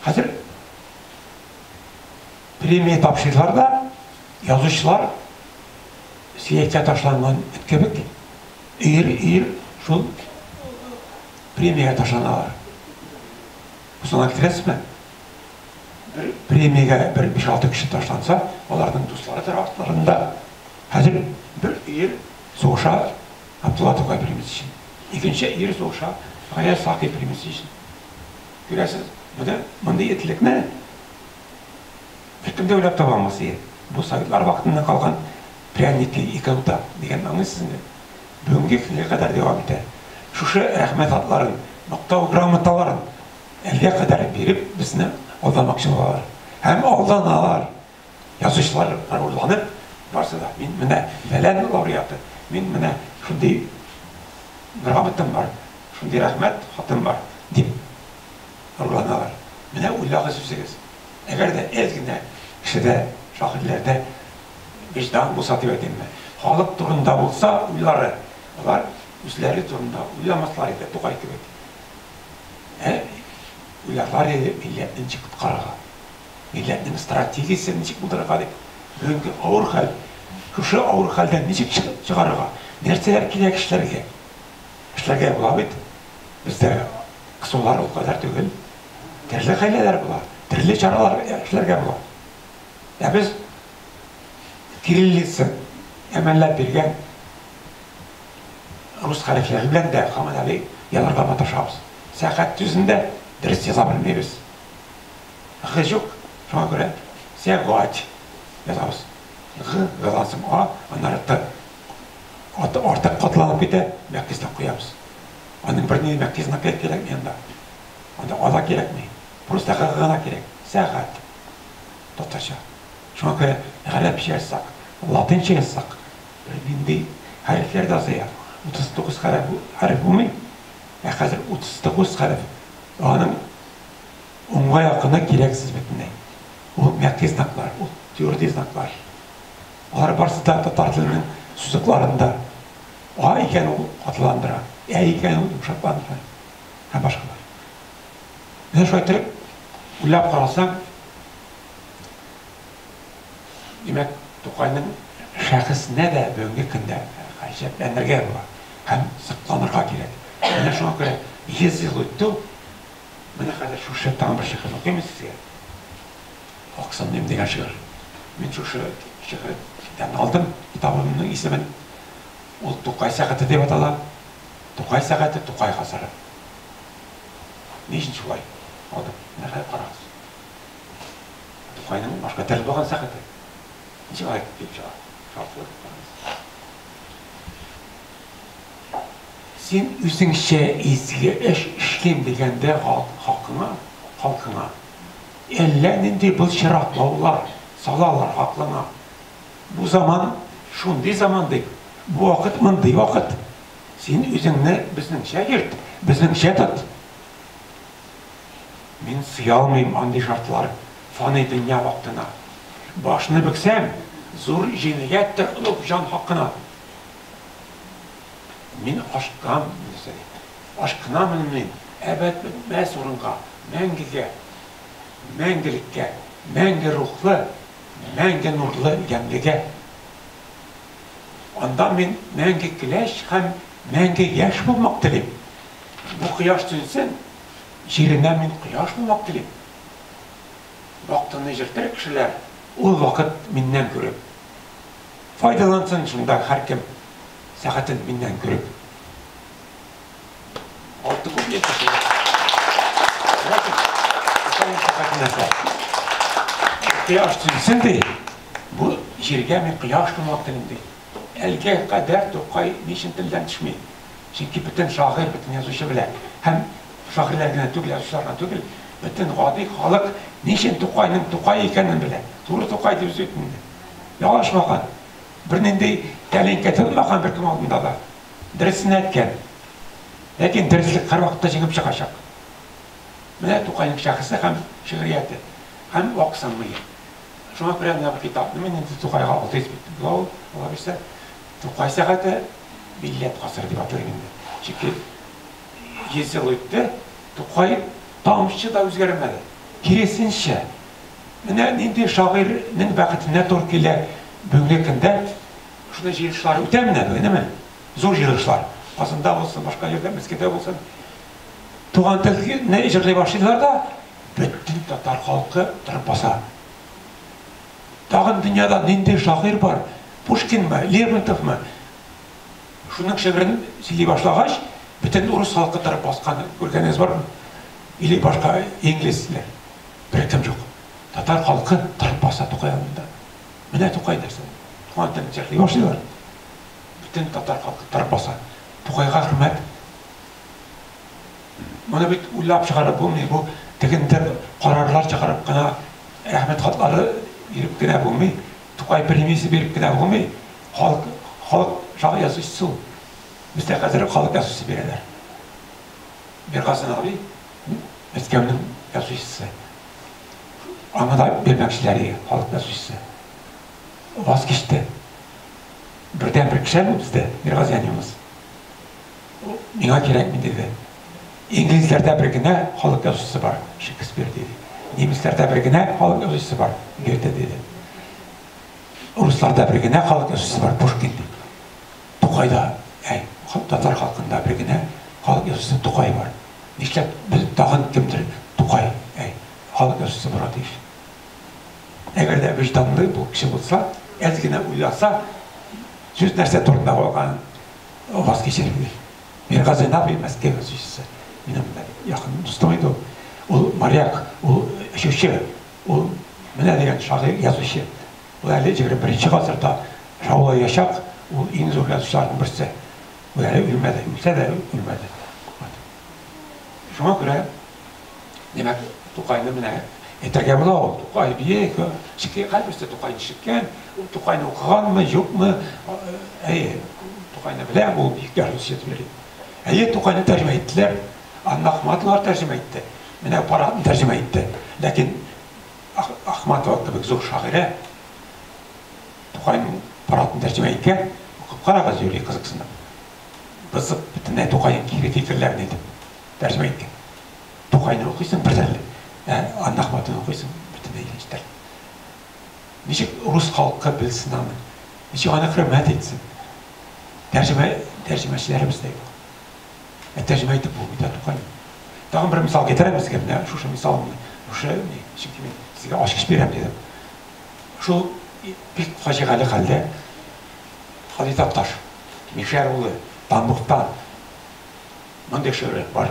Хәзер премия тапшыруларда язучылар сөяккә ташланган кебек ир шул премияга ташланалар. Бусына китерәсезме? Премияга бер 5-6 кеше ташланса, аларның дуслары тарафларында хәзер бер ир сугыша Абдулла Тукай премиясе өчен. Икенче ир сугыша Гайс Сакый премиясе өчен. Күрәсез, мондай этлекне Кемдә уйлап таба алмасы. Бу советлар вакытында калган пряники икәүдә дигән аңлыйсызмы? Бүгенге көнгә кадәр дәвам итә. Шушы рәхмәт атларын, мактау грамоталарын әлгә кадәр биреп безне алдамакчы булалар. Һәм алданалар. Язучылар уйланып, барсы да мин менә фәлән лауреаты, мин менә шундый грамотам бар, шундый рәхмәт хатым бар дип уйланалар. Менә уйлагыз үзегез. Әгәр дә әзгенә кешедә, шагыйрьләрдә виждан булса дип әйтәмме, халык турында булса уйлары, алар үзләре турында уйламаслар иде, Тукай кебек. Уйларлар иде милләтне ничек коткарырга, милләтнең стратегиясен ничек булдырырга дип. Бүгенге авыр хәл, шушы авыр хәлдән ничек чыгарырга, нәрсәләр кирәк эшләргә? Эшләргә була бит. Бездә кысулар ул кадәр түгел. Төрле хәйләләр була. Төрле чаралар эшләргә була. Без кириллица әмәлләп биргән рус хәрефләре белән дә гамәли яларга маташабыз. Сәгать түзендә дөрес яза белмәйбез. Хәҗүк, шуңа күрә сәгать язабыз. Гыласым аннары артык катланып китә, мәккәсенә куябыз. Аның берни мәккәсенә кирәк янда. Анда ала кирәкми. Просто гына кирәк. Сәгать. Татарча. Шуңа күрә гарәпчә язсак, латинча язсак, инде хәрефләр дә зыя. 39 хәреф булмый. Хәзер 39 хәреф. Аның уңга якына кирәксез бөтенләй. Ул мәккәс знаклар, ул твердый знаклар. Алар барсы да татар теленең сүзләрендә А икән ул атландыра, икән ул йомшакландыра. Һәм башкалар. Менә шулай итеп, уйлап карасаң, димәк, Тукайның шәхесенә дә бүгенге көндә гаҗәпләнергә була һәм сакланырга кирәк. Менә шуңа күрә 100 ел үтте. Менә хәзер шушы тагын бер шигырь укыйм сезгә. Аксан дигән шигырь. Мин шушы шигырьдән алдым китабымның исемен. Ул Тукай сәгате дип атала. Тукай сәгате, Тукай гасыры. Ничек шулай? Алдым. Менә карагыз. Тукайның башка тел булган сәгате. Ничек алай дип шартлы. Син үзеңчә изге эш эшлим дигәндә халкыңа әллә нинди былчыраклаулар салалар хаклана. Бу заман шундый заман дип. Бу вакыт мондый вакыт. Син үзеңне безнеңчә йөрт, безнеңчә тот. Мин сыя алмыйм андый шартлар фани дөнья вакытына. Башны бөксәм, зур җинаятьтер улуг җан хакына. Мин ашкынамын мин, әбәд бетмәс урынга, мәңгегә, мәңгелеккә, мәңге рухлы, мәңге нурлы ямгегә. Анда мин мәңге киләш һәм мәңге яшь булмак телим. Бу кояш сүнсен, жерінен мен құяш болмақ тілейм. Вақтыны жертер кішілер, ол вақыт меннен көріп. Файдалансын шында әркім сағатын меннен көріп. Алты көп етті. Құяш түсінсін де, бұл жерге мен құяш болмақ тілейм. Әлге қадар тоқай нешін тілден түшмей. Çünkü bütün şahir, bütün yazışı bile hem şahirlerine tügül, yazışlarına tügül, bütün gadi halk niçin Tukay ekanını bile. Doğru Tukay diye üzüntünde. Yavaşmagan. Birinde telenket olmagan bir kim aldığında da. Dersini etken. Lakin derslik her vakitte çıkıp çıkacak. Mene Tukay'ın şahısı hem şiiriyeti, hem vaksanmayı. Şuna bir ne bir kitap. Benim Tukay'a altı etmiştim. Olabilirse Tukay sehati millet kasır diye atıyor şimdi. Çünkü 100 yıl öttü, Tukay tamamcı da özgürmedi. Keresince, nende şairinin vakitine Türkiye'yle bölgekinde şurada yığışlar ötemine böyle mi? Zor yığışlar. Aslında olsun, başka yerde, Meskede olsun. Tuğan tilki ne icirleye başladılar da bütün Tatar halkı tırpasa. Dağın dünyada nende şair var? Pushkin mi? Lermontov mu? Şunun şiirini söyley başlagaç, bütün Rus halkı taraf baskanı görgeniz var mı? İli başka İngilizler. Bir kim yok. Tatar halkı taraf basa Tukay yanında. Mene Tukay dersin. Tuğan tilini söyley başlıyorlar. Bütün Tatar halkı taraf basa. Tukay'a hürmet. Bana bir ullap çıkarıp bu tekindir kararlar çıkarıp kana Ahmet hatları verip gine bu Tukay premisi verip gine bu halk şah yazıcısı o. Bizde kadar halk yazıcısı verirler. Bir Hasan abi Meskev'nin yazıcısı. Anada bilmekçileri halk yazıcısı. Vazgeçti. Birden bir kişi mi bizde? Bir gazeyanımız. Bana gerek mi dedi. İngilizlerde birine halk yazıcısı var. Shakespeare dedi. Nemisler'de birine halk yazıcısı var. Goethe dedi. Ruslarda birine halk yazıcısı var. Pushkin dedi. Tukay'da, Tatar halkında birine halk yazıcısı Tukay var. İşte dağın kimdir? Tukay, halk yazıcısı var deyiş. Eğer de vicdanlı bu kişi olsa, ezgine uylasa, söz nerse torunda olgan vazgeçirir. Bir Gazi Nabi Meskev yazıcısı. Benim yakın dostumuydu. O Maryak, o Şuşi, o ne diyen şahı yazıcı. O 51. asırda Şavla Yaşak, o en zor yazıcılardan birisi. O yani ölmedi, ülse de ölmedi. Şuna göre, demek Tukay'ın mene eterge bula o, Tukay biye, şıkkı kalbiste Tukay'ın şıkken, Tukay'ın okugan mı, yok mu, Tukay'ın bilen bu büyük yargısıyet verir. Tukay'ını tercüme ettiler, Ahmatovlar tercüme etti. Mene Parat'ın tercüme etti. Lakin Ahmatov gibi zor şaire, Tukay'ın Parat'ın tercüme etken, Kara Gaziyoli kızıksında. Bızıp bütün Tukay'ın kiri fikirlerini edip tercüme etken. Tukay'ını okuysun bir derli. Ahmatov'unu okuysun bütün ilginçler. Niçin Rus halkı bilsin ama, niçin ona hürmet etsin. Tercümeçilerimiz de yok. Tercüme edip bu bir de Tukay'ın. Daha bir misal getiremez ki, şu misalımı, şimdi size aşk verem dedim. Şu bir facialı halde, Halit Aktaş, Mişeroğlu, Danlık'tan, bunday şöyle var.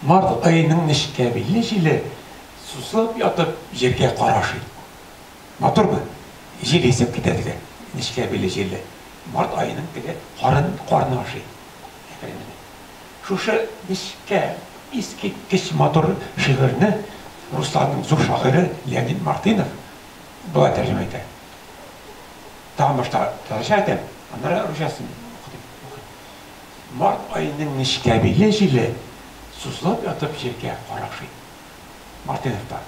Mart ayının neşkebilliğiyle susulup yatıp yerge qaraşı. Matur mu? Jil esip gitedi. Neşkebilliğiyle. Mart ayının gide qarnaşı. Şuşa neşke eski keş matur şiirini Ruslarning zor şairi Leonid Martynov bula tercüme etti. Daha başta tarjaydı. Onlara Rusçasını okudum. Mart ayının neşkebilliğiyle susulup yatıp yerge qaraşı. Martynov'da.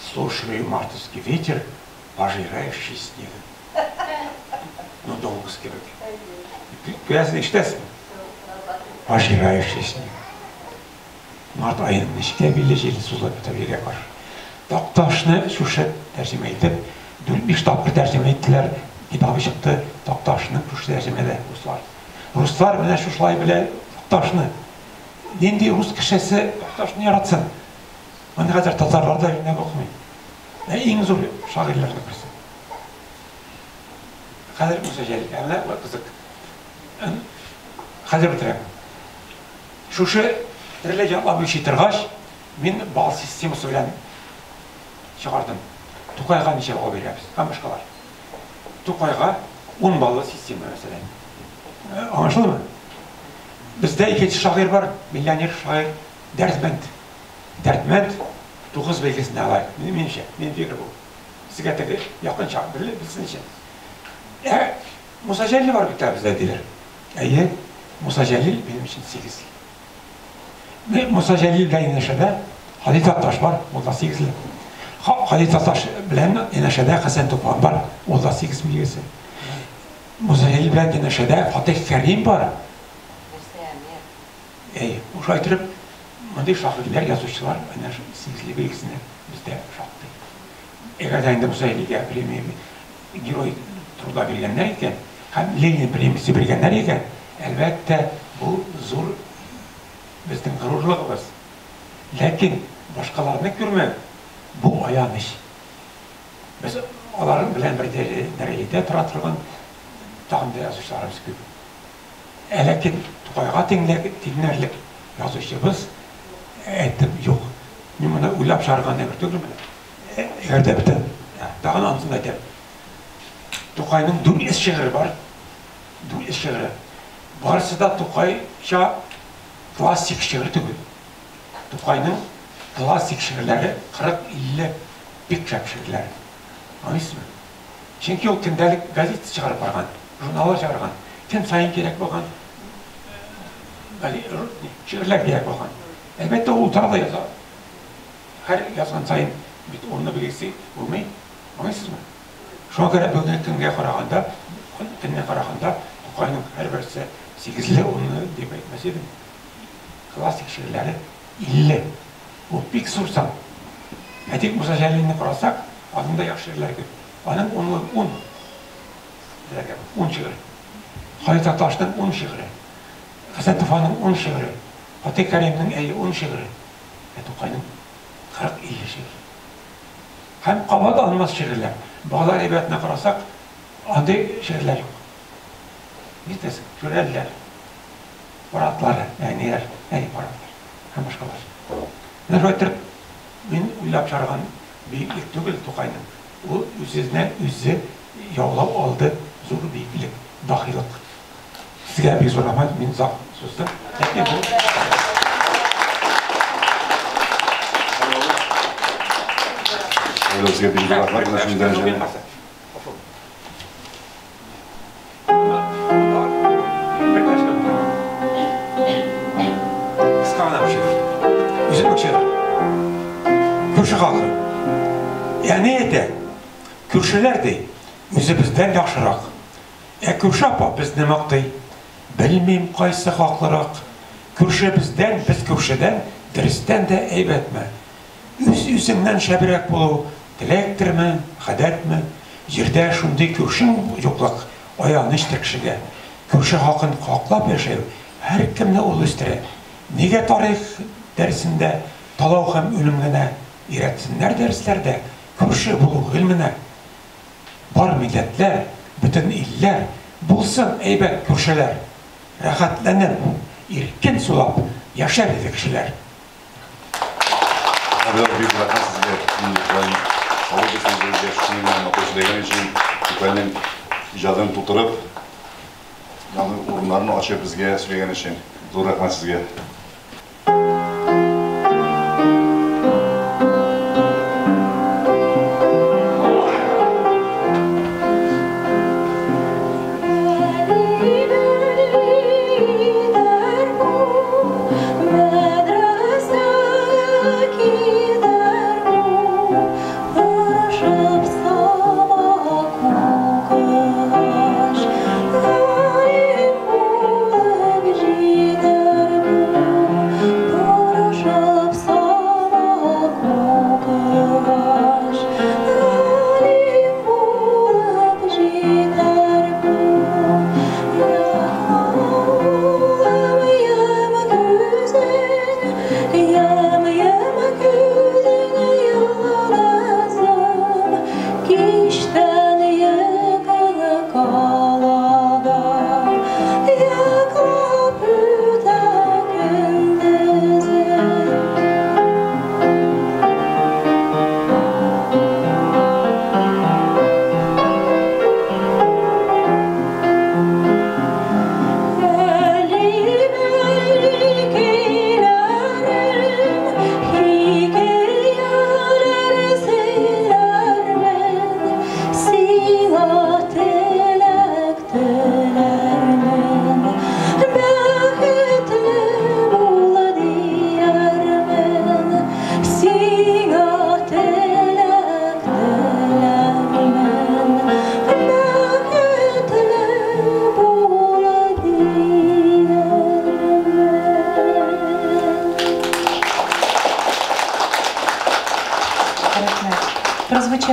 Слушаю мартовский ветер, пожирающий снег. Ну, долго скидывать. Güzel iştesin. Pожирающий снег. Mart ayının neşkebilliğiyle susulup yatıp yerge qaraşı. Taktaşını Şuşa tercüme edip, 4-5 tapır tercüme ettiler. Kitabı çıktı, Taktaş'ın Şuşa tercümede Ruslar. Ruslar bile Şuşa'yı bile Taktaş'ını Нендей рус кішесі тоқташын яратсын. Оны қазір татарларда жинап оқымайды. Ең зор шағирлерді бірісі. Қазір Мұса Жәлел, әміне қызық. Қазір бітірем. Шушы тірілі жалап өші тұрғаш, мен бал системасы білән шығардым. Тұқайға неше бал береміз, қамышқалар. Тұқайға 10 баллы система мәселен. Аңышылы ма? Бізде екінші шағир бар, миллионер шағир Дәртмәнд. Дәртмәнд 9 белгісіне алайық. Менше, мен фикір бұл. Сізге тегі яқын шағыр білсінші. Мұса Жәлел бар бітті бізде дейлер. Әйе, Мұса Жәлел benim için 8. Мұса Жәлел білән енешеде Хадид Атташ бар, ол да 8. Хадид Атташ білән енешеде Хасан Тупан бар, ол да 8 білгесі. Мұса Жәлел білән енешеде Фатих Кәрим бар. Ушу айтырып, мындай шағирлер, язушылар 8 белгісіне бізде шақты. Егер дайында Мұса Жәлелге премия герой труда бергенler екен, һәм Ленин премиясы бергенler екен, әлбәттә бұл зор біздің ғұрурлығымыз. Ләкин башқаларны көрмеу, бұл аяныш. Біз олардың білән бір дәрежеде тұра тұрған тағында язушыларымыз көп. Ләкин Тұқайға теңнерлік язушыбыз әйтіп жоқ. Мен мұны ойлап шығарғанда бір түгілі мені. Егерде біті, тағын аңсында айтып. Тұқайның дүн ес шығыры бар. Дүн ес шығыры. Барысы да Тұқайша классик шығыры түгіл. Тұқайның классик шығырлары 40-50 бек шап шығырлары. Аңыз мы? Ченки ол күндәлік газет шығарып барған, журналы шығарған, тен сайын керек болған шығырлар керек болған. Әлбәтте ол тағы да жаза. Әр жазған сайын оны білгесі болмай. Аңызсыз мы? Шоға көре бүгінгі күнге қарағанда, Тұқайның әрбірісі 8-лі оны деп айтмас едім. Классик ширлері 50. Ол бек сұрсан. Әтек Мұса Жәлеліне қарасақ, адында яқ ширлер көп. Аның 10 шиғыры. Хадид Атташтың 10 шиғыры. Хасан Туфанның 10 шиғыры. Фатих Кәримнің 10 шиғыры. Тұқайның 40-50 шиғыры. Һәм қабат алынмас шиғырлар. Бағдар әбиятына қарасақ, андай шиғырлар жоқ. Нетесің? Жүрәлілер, баратлары, әнелер, баратлар, һәм башқалар. Мен өйтіріп, мен ойлап шығарған бейгілік түгіл Тұқайның. Ол өзіне өзі яулап алды зор бейгілік, дақилық. Сізге бек зорламайды, мен зақ сөзді. Sізге бейгілік рахмат, нашымыздан және. Күрші қалқы. Яны еті, күршілерді өзі бізден яқшырақ. Күрші апа бізді мақтай, білмейм қайсы қақлырақ. Күрші бізден, біз күршіден, дірістен де әйбәтмі. Өз-өзіңнен шәбірек болу, тілектірмі, қадәтмі. Жерде шындай күршің жоқлық, аяныш тіркшіге. Күрші хақын қақлап ешеу, әр кімні ол өстірі. Неге тарих дәрісінде талау һәм өлімгіне үйретсінлер дәріслерде күрші болу ғылміне. Бар милләтләр, бүтін илләр, болсын әйбәт күршілер. Рәхәтләніп, иркен сулап, яшар еді кішілер. Абдал бейбіл рахмат сізге. Ауыз сөздерге шынымен көшілеген үшін Тұқайның ижадын тұтырып, орындарын ашып бізге сөйлеген үшін. Зор рахмат сізге. Thank you.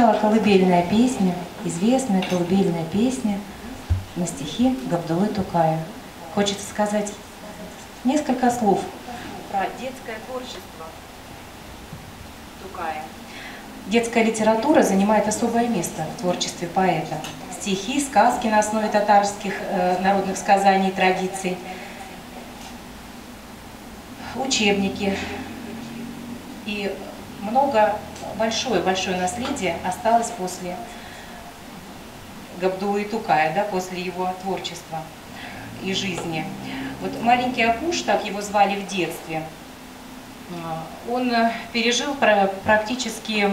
прозвучала колыбельная песня, известная колыбельная песня на стихи Габдуллы Тукая. Хочется сказать несколько слов про детское творчество Тукая. Детская литература занимает особое место в творчестве поэта. Стихи, сказки на основе татарских народных сказаний и традиций, учебники и большое наследие осталось после Габдуллы Тукая, да, после его творчества и жизни. Вот маленький Акуш, так его звали в детстве, он пережил практически,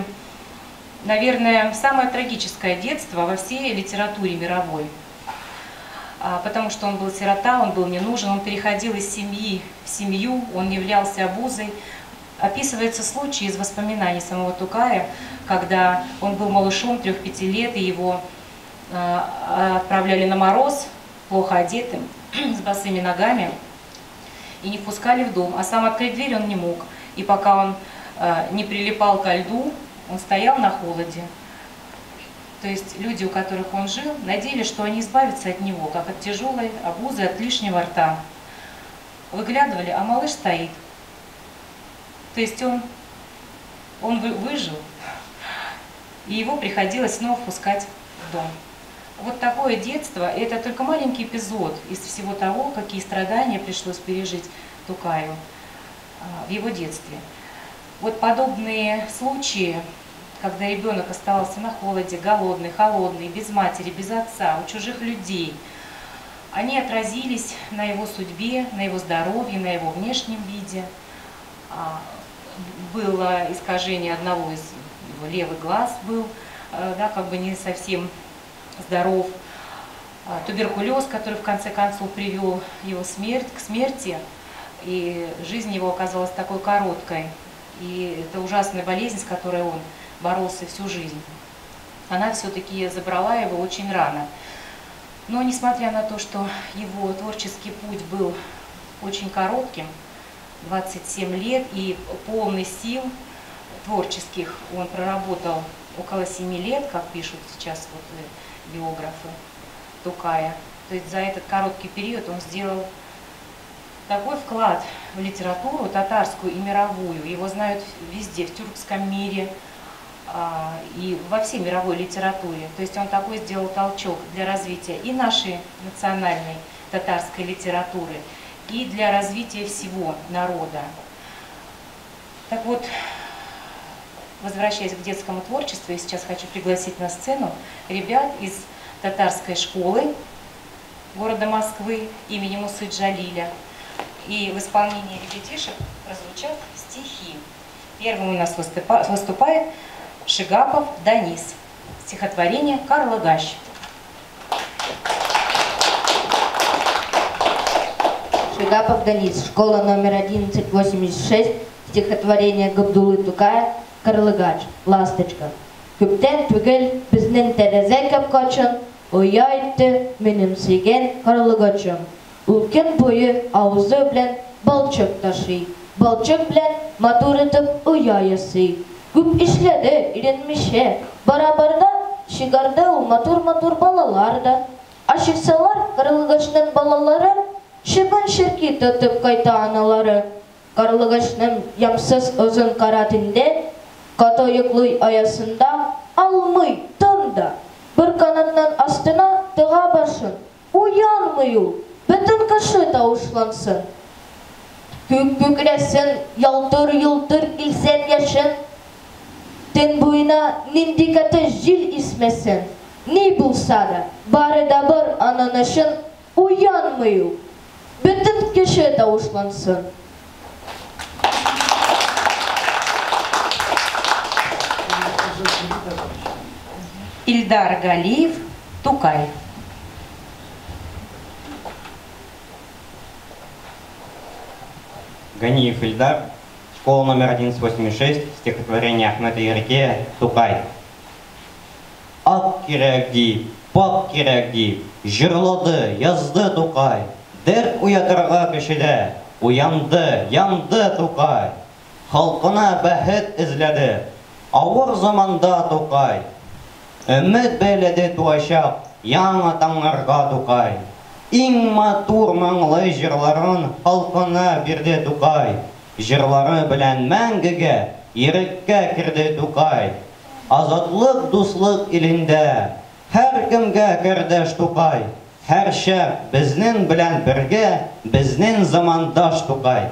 наверное, самое трагическое детство во всей литературе мировой. Потому что он был сирота, он был не нужен, он переходил из семьи в семью, он являлся обузой. Описывается случай из воспоминаний самого Тукая, когда он был малышом 3-5 лет, и его отправляли на мороз, плохо одетым, с босыми ногами, и не впускали в дом. А сам открыть дверь он не мог. И пока он не прилипал ко льду, он стоял на холоде. То есть люди, у которых он жил, надеялись, что они избавятся от него, как от тяжелой обузы, от лишнего рта. Выглядывали, а малыш стоит. То есть он выжил, и его приходилось снова впускать в дом. Вот такое детство, это только маленький эпизод из всего того, какие страдания пришлось пережить Тукаю в его детстве. Вот подобные случаи, когда ребенок оставался на холоде, голодный, холодный, без матери, без отца, у чужих людей, они отразились на его судьбе, на его здоровье, на его внешнем виде. Было искажение одного из его левых глаз, был, да, как бы не совсем здоров. Туберкулез, который в конце концов привел его к смерти, и жизнь его оказалась такой короткой. И это ужасная болезнь, с которой он боролся всю жизнь. Она все-таки забрала его очень рано. Но несмотря на то, что его творческий путь был очень коротким, 27 лет, и полный сил творческих он проработал около 7 лет, как пишут сейчас вот биографы Тукая. То есть за этот короткий период он сделал такой вклад в литературу татарскую и мировую. Его знают везде, в тюркском мире и во всей мировой литературе. То есть он такой сделал толчок для развития и нашей национальной татарской литературы, и для развития всего народа. Так вот, возвращаясь к детскому творчеству, я сейчас хочу пригласить на сцену ребят из татарской школы города Москвы имени Мусы Джалиля. И в исполнении ребятишек прозвучат стихи. Первым у нас выступает Шигапов Данис. Стихотворение «Карлыгач». Шигапов Данис, школа номер 1186, стихотворение Габдуллы Тукая «Карлыгач», «Ласточка». Күптән түгел безнең тәрәзә капкачын, оя итте минем сөйгән карлыгачым. Ул көн буе авызы белән балчык ташый, балчык белән матур итеп оя ясый. Күп эшләде, иренмичә, бара-барда чыгарды ул матур-матур балалар да. Ашыксалар карлыгачның балалары, шыбын ширки тотып кайта аналары. Карлыгачның ямсыз озын кара төндә, каты йоклый аясында, алмый тында. Бер канатның астына тыга башын, уянмый ул, бөтен кеше тавышлансын. Күк күкрәсен, ялтыр-йылтыр килсән яшен, төн буена нинди каты җил исмәсен. Ни булса да, бары да бер аның өчен уянмый ул, бөтен кеше тавышлансын. Ильдар Галиев, Тукай. Ганиев Ильдар, школа номер 1186, стихотворение Ахмеда Ярке, Тукай. Ак кирәк дип, пак кирәк дип, җырлады, язды Тукай. Дәрт уятырга кешедә, уянды, янды Тукай. Халкына бәхет эзләде, авыр заманда Тукай. Өмет бәйләде туачак, яңа таңларга Тукай. Иң матур моңлы җырларын халкына бирде Тукай. Җырлары белән мәңгегә, иреккә керде Тукай. Азатлык, дуслык илендә, һәр кемгә кардәш Тукай. Һәр шәп безнең белән бергә, безнең замандаш Тукай.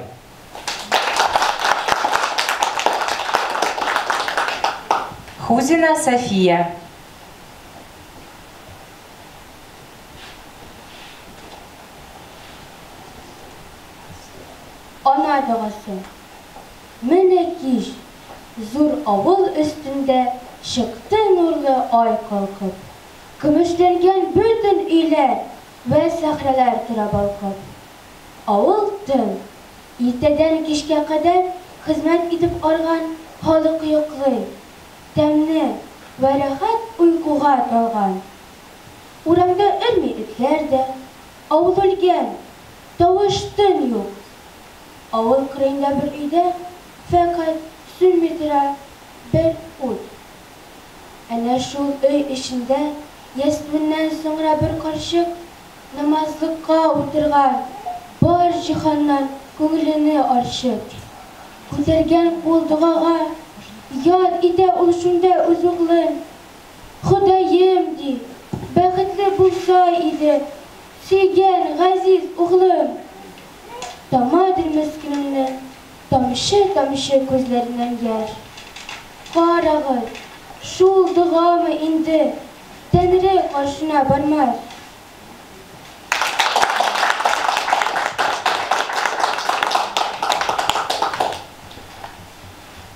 Хузина София. Ана дағасы. Менә кич, зур авыл өстендә чыкты нурлы ай калкып. Көмешләнгән бөтен өйләр вә сәхрәләр тора балкып. Авыл тын, иртәдән кичкә кадәр хезмәт итеп арган халык йоклый. Тәмне вә рәхәт уйкуга талган. Урамда өрми этләр дә, авыл үлгән, тавыш тын юк. Авыл кырыйында бер өйдә фәкать сүнми тора бер ут. Әнә шул өй эчендә ястүннән соңра бер карчык намазлыкка утырган, бар җиһаннан күңелене арчып. Күтәргән кул дугага яд итә ул шунда үз углын. Ходаем ди, бәхетле булса иде сөйгән газиз углым. Тамадыр мескиннән, тамчы-тамчы күзләреннән яшь. Карагыз, шул дугамы инде Тәңре каршына бармас.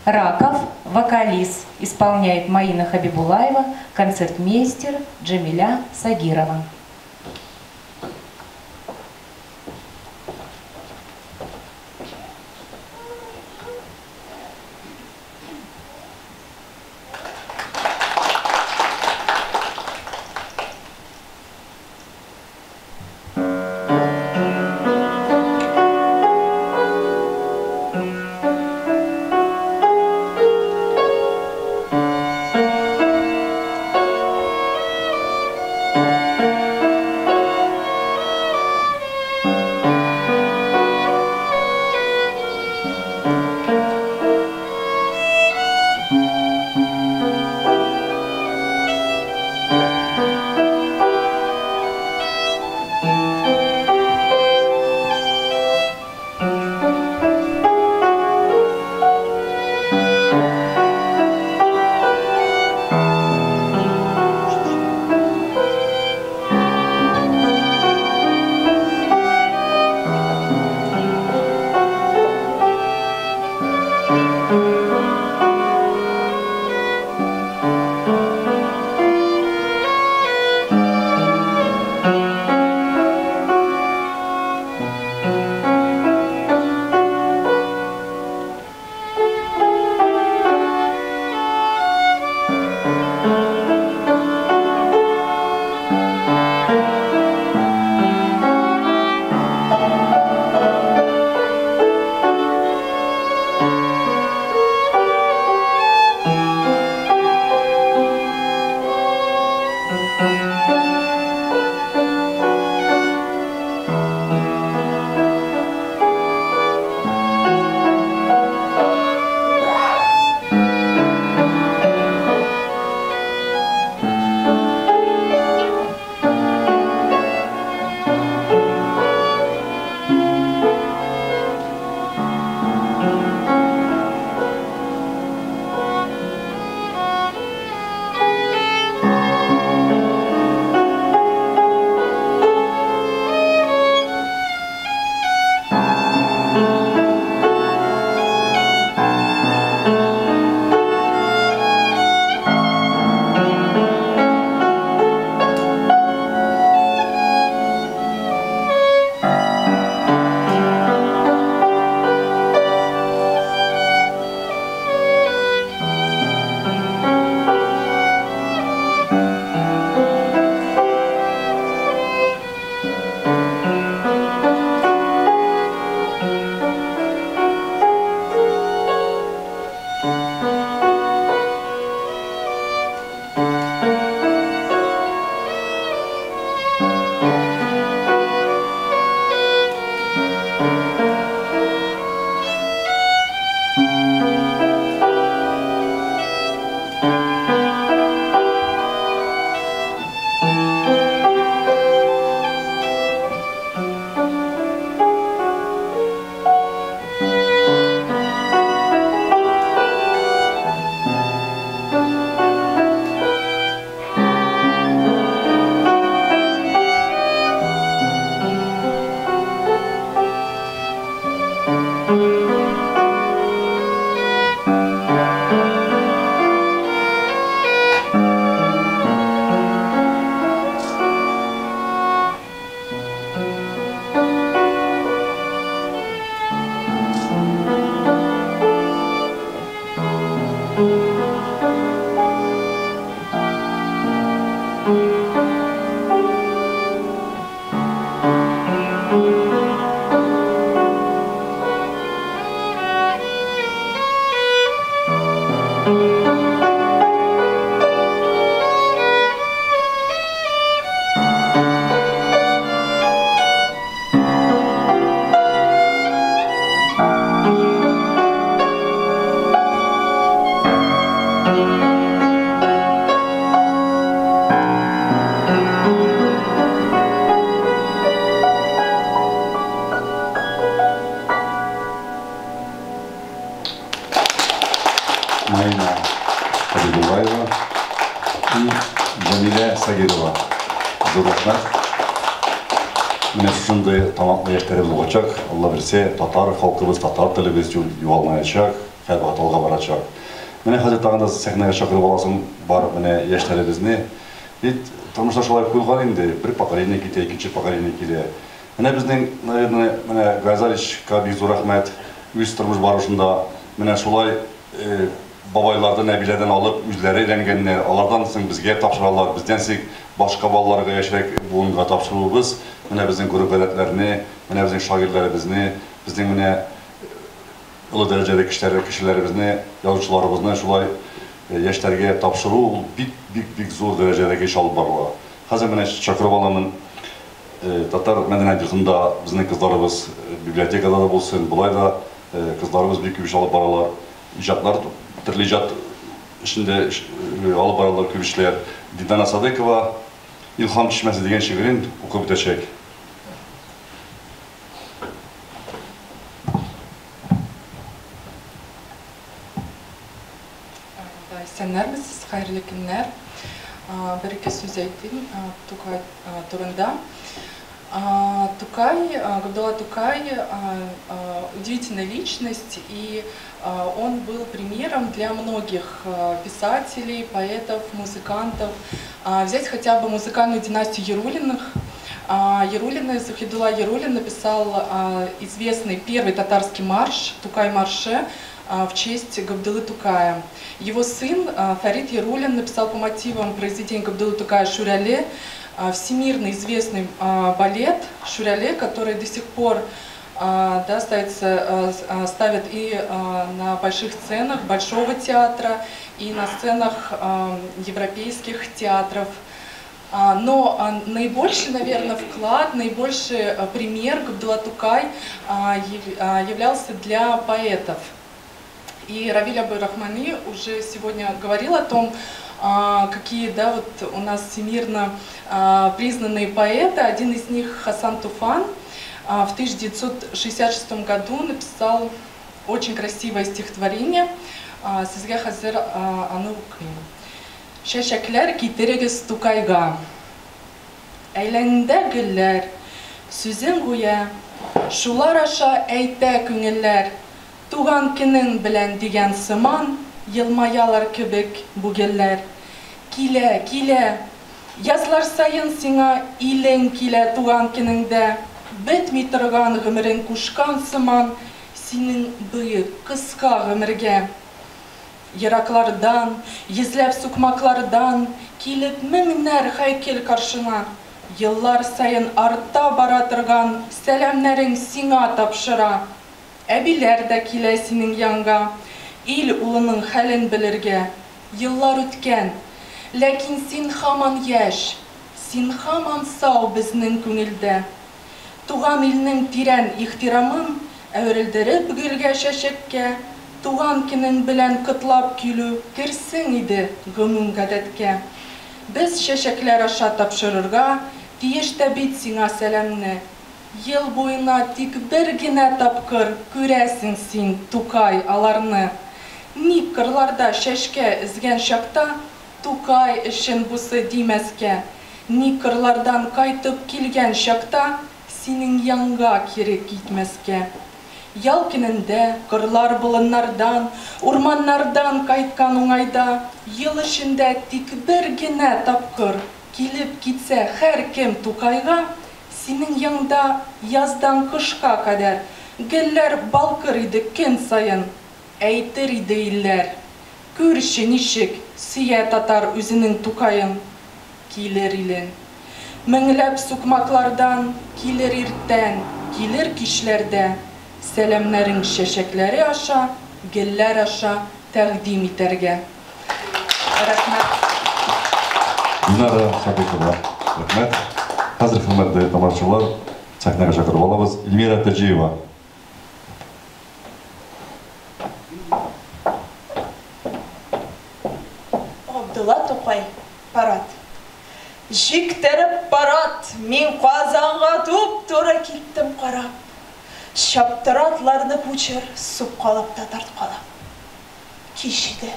Раков, вокалист, исполняет Маина Хабибулаева, концертмейстер Джамиля Сагирова. и Jamila Sagirova. Зор рахмат. Менә шундай тамаклы яшьләребез булачак. Алла берсе, татар халкыбыз, татар телебез югалмаячак, һәр баталга барачак. Менә хәзер тагын да сәхнәгә чакырып аласың бар менә яшьләребезне. Бит тормышта шулай куелган инде, бер поколение китә, икенче поколение килә. Менә безнең, наверное, менә Газаличка бик зур рәхмәт. Үз тормыш барышында менә шулай бабайлардан, әбиләрдән алып, үзләре өйрәнгәннәр, алардан соң безгә тапшыралар, бездән соң башка балаларга яшьрәк буынга тапшырубыз, менә безнең групп гадәтләрне, менә безнең шагыйрьләребезне, безнең менә олы дәрәҗәдә кешеләребезне, язучыларыбызны шулай яшьләргә тапшыру бик зур дәрәҗәдәге эш алып барыла. Хәзер менә чакырып аламын татар мәдәният йортында безнең кызларыбыз библиотекада да булсын, булай да кызларыбыз бик күп эш алып баралар. Иҗатлар, төрле иҗат эшендә алып баралар күп эшләр. Дидана Садыкова «Илһам чишмәсе» дигән шигырен укып үтәчәк. Исәннәрмесез, хәерле көннәр. Бер-ике сүз әйтим Тукай турында. Габдулла Тукай удивительная личность, и он был примером для многих писателей, поэтов, музыкантов. Взять хотя бы музыкальную династию Ярулиных. Захидулла Ярулин написал известный первый татарский марш «Тукай-марше» в честь Габдуллы Тукая. Его сын Фарид Ярулин написал по мотивам произведения Габдуллы Тукая «Шурале» всемирно известный балет «Шурале», который до сих пор ставят и на больших сценах Большого театра, и на сценах европейских театров. Но наибольший, наверное, вклад, наибольший пример Габдулла Тукай являлся для поэтов. И Равиль Абдурахмани уже сегодня говорил о том, какие у нас всемирно признанные поэты. Один из них, Хасан Туфан, в 1966 году написал очень красивое стихотворение «Сезге хазер ану уким». «Шәшәкләр китерегез Тукайга, әйләнендә гөлләр, сүзен гүя, шулар аша әйтә күңелләр, туган көнең белән дигән сыман, елмаялар кебек бүгелләр. Килә, килә, язлар сайын сиңа илең килә туган көнеңдә, бетми торган гомерең кушкан сыман, синең быйык кыска гомергә. Ераклардан, йөзләп сукмаклардан, килеп меңнәр һәйкәл каршына, еллар сайын артта бара торган сәламнәрең сиңа тапшыра. Әбиләр дә килә синең янга, ил улының хәлен белергә. Еллар үткән, ләкин син һаман яшь, син һаман сау безнең күңелдә. Туган илнең тирән ихтирамын әверелдереп гөлгә шәшәккә, туган көнең белән кытлап килү керсең иде гомум гадәткә. Без шәшәкләр аша тапшырырга тиеш тә бит сиңа сәламне. Ел буена тик бер генә тапкыр күрәсең син Тукай аларны. Ник кырларда шәшкә эзгән чакта Тукай өчен бусы димәскә. Ник кырлардан кайтып килгән чакта синең янга кире китмәскә. Ял көнендә кырлар болыннардан, урманнардан кайткан уңайда, ел эчендә тик бер генә тапкыр килеп китсә һәр кем Тукайга, синең янда яздан кышка кадәр гөлләр балкыр иде көн сайын, әйтер иде илләр. Күрче ничек сөя татар үзенең Тукайын, килер илен. Меңләп сукмаклардан килер иртән, килер кичләрдә, сәламнәрең шәшәкләре аша, гөлләр аша тәкъдим итәргә. Рәхмәт. Динара Садыкова, рәхмәт. Хәзер хөрмәтле тамашачылар, сәхнәгә чакырып алабыз. Эльмира Таҗиева. Габдулла Тукай, парад. Жиктеріп парад, мен Казанға туп-тура киттім қарап. Шаптыратларны күчер, суп қалап та тартқалап. Кешеді,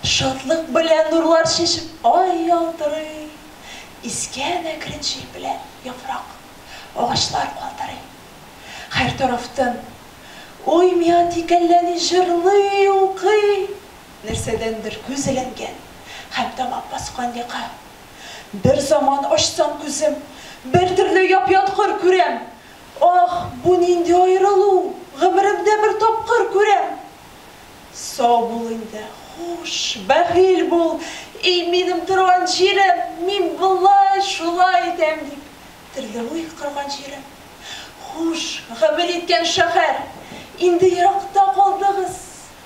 Шатлык белән нурлар чәчеп, ай ялтырый. Искән әкренче белән яфрак, агачлар калтырый. Һәр тарафтан ой мия тикәлләни җырлый укый. Нәрсәдәндер күзләнгән һәм тамак баскан яка. Бер заман ачсам күзем, бер төрле яп-яткыр күрәм. Ах, бу нинди аерылу, гомеремдә бер тапкыр күрәм. Сау бул инде, хуш, бәхил бул, и минем торган җирем, мин болай шулай итәм дип, төрле уй кырган җирем. Хуш, гамәл иткән шәһәр, инде еракта калдыгыз.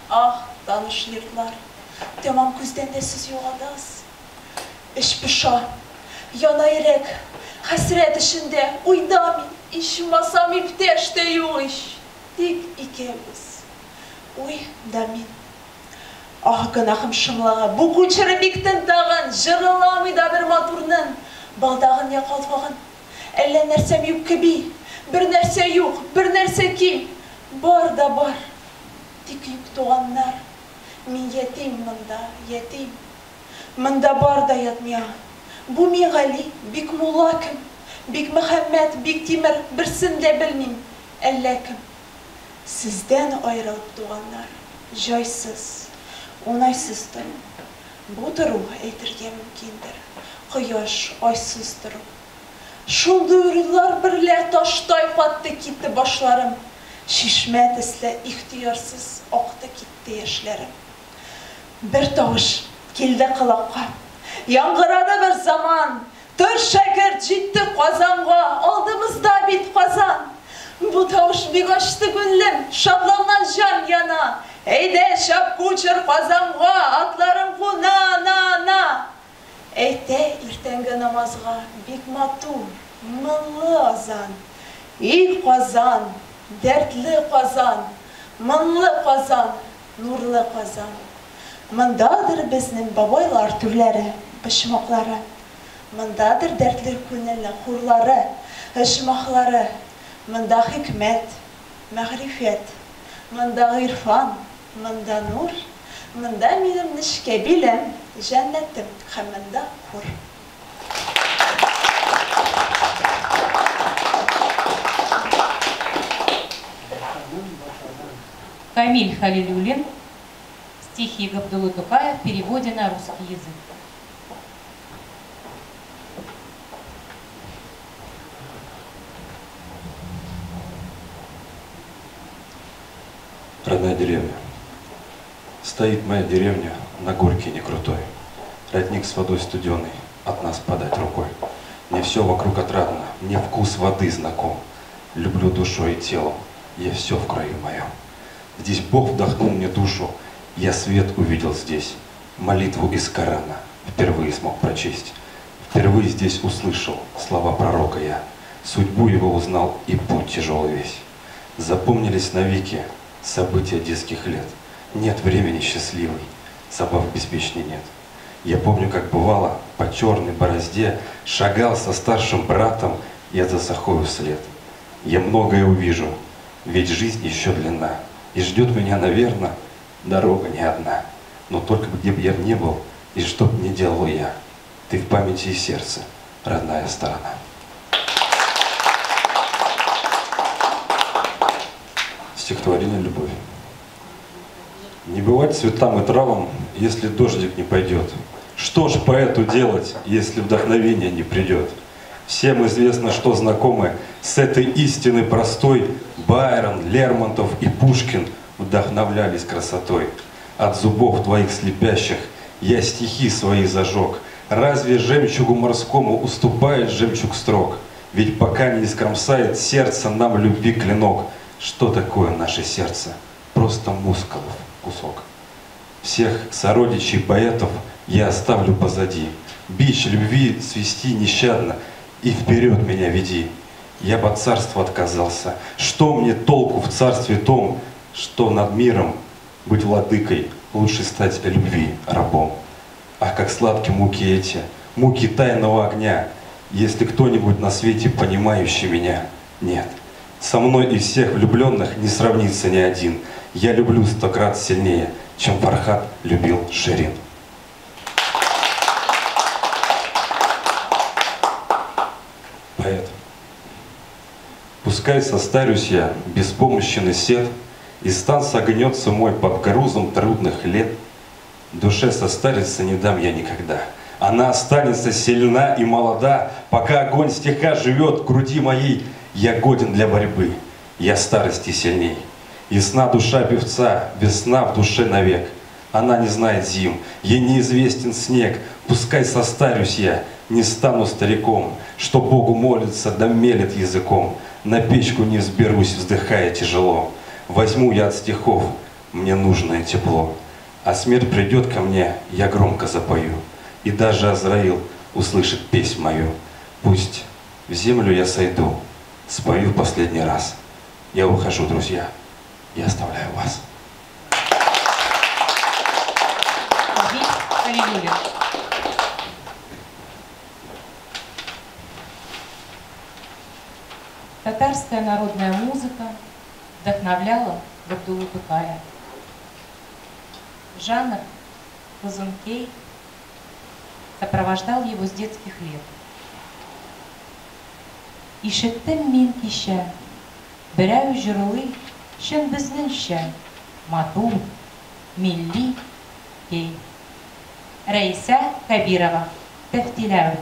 Ах, таныш йортлар, тәмам күздән дә сез югалдыгыз. Эш пыша, яна йөрәк, хәсрәт эчендә, уйда мин, ичмасам иптәш тә юк ич, тик икәбез. Уй, да мин. Ах, гынахым шымлага, бу күчере бик тагын, җырламый да бер матурның, балдагын якалдыгын. Әллә нәрсәм юк кеби, бер нәрсә юк, бер нәрсә ким. Бар да бар, тик юк туганнар. Мин ятим монда, ятим. Монда бар да ятмыя. Бу Миңгали, бик мулла кем, бик Мөхәммәд, бик Тимер, берсен дә белмим, әллә кем. Сездән аерылып туганнар, җайсыз, уңайсыз тору. Бу тору әйтергә мөмкиндер, кояш айсыз тору. Шундый уйлар берлә таштай катты китте башларым. Шишмә төсле ихтыярсыз акты китте яшьләрем. Бер тавыш килде колакка. Яңгырады бер заман. Төр шәкерт җитте Казанга, алдымызда бит Казан. Бу тавыш бик ачты күңлем, шатланган җан яна. Әйдә чап күчер Казанга, атларың куна, на. Әйтә иртәнге намазга, бик матур, мыңлы азан. И Казан, дәртле Казан, мыңлы Казан, нурлы Казан. Мондадыр безнең бабайлар түрләре, почмаклары. Мондадыр дәртле күңелле хурлары, ишмахлары. Монда хикмәт, мәгърифәт, монда ирфан, монда нур, монда минем нечкә билем, җәннәтем һәм монда хур. Камиль Халилюлин, стихи Габдуллы Тукая в переводе на русский язык. Родная деревня. Стоит моя деревня на горке не крутой. Родник с водой студеный, от нас подать рукой. Мне все вокруг отрадно, мне вкус воды знаком. Люблю душой и телом, я все в краю моем. Здесь Бог вдохнул мне душу, я свет увидел здесь. Молитву из Корана впервые смог прочесть. Впервые здесь услышал слова пророка я. Судьбу его узнал и путь тяжелый весь. Запомнились навеки события детских лет. Нет времени счастливой, забав беспечней нет. Я помню, как бывало, по черной борозде шагал со старшим братом я за сахою вслед. Я многое увижу, ведь жизнь еще длинна. И ждет меня, наверное, дорога не одна. Но только где бы я ни был, и что бы ни делал я, ты в памяти и сердце, родная сторона. Стихотворение «Любовь». Не бывать цветам и травам, если дождик не пойдет. Что ж поэту делать, если вдохновение не придет? Всем известно, что знакомы с этой истиной простой. Байрон, Лермонтов и Пушкин вдохновлялись красотой. От зубов твоих слепящих я стихи свои зажег. Разве жемчугу морскому уступает жемчуг строк? Ведь пока не искромсает сердце нам любви клинок. Что такое наше сердце? Просто мускулов кусок. Всех сородичей поэтов я оставлю позади. Бич любви свести нещадно, и вперед меня веди. Я бы от царства отказался. Что мне толку в царстве том, что над миром быть владыкой, лучше стать любви рабом. Ах, как сладки муки эти, муки тайного огня, если кто-нибудь на свете понимающий меня. Нет, со мной из всех влюбленных не сравнится ни один. Я люблю 100 крат сильнее, чем Фархад любил Ширин. поэт. Пускай состарюсь я, беспомощный сед, и стан согнется мой под грузом трудных лет. Душе состариться не дам я никогда. Она останется сильна и молода, пока огонь стиха живет в груди моей. Я годен для борьбы, я старости сильней. Ясна душа певца, весна в душе навек. Она не знает зим, ей неизвестен снег. Пускай состарюсь я, не стану стариком, что Богу молится, да мелет языком. На печку не взберусь, вздыхая тяжело. Возьму я от стихов мне нужное тепло. А смерть придет ко мне, я громко запою. И даже Азраил услышит песнь мою. Пусть в землю я сойду, спою в последний раз. Я ухожу, друзья, я оставляю вас. Татарская народная музыка вдохновляла Габдуллу Тукая. Жанр хузункей сопровождал его с детских лет. Ишеттем мин кище, берәү җырлый, чын безнеңчә, матур, милли кей. Рәйсә Кабирова, тәфтиләү.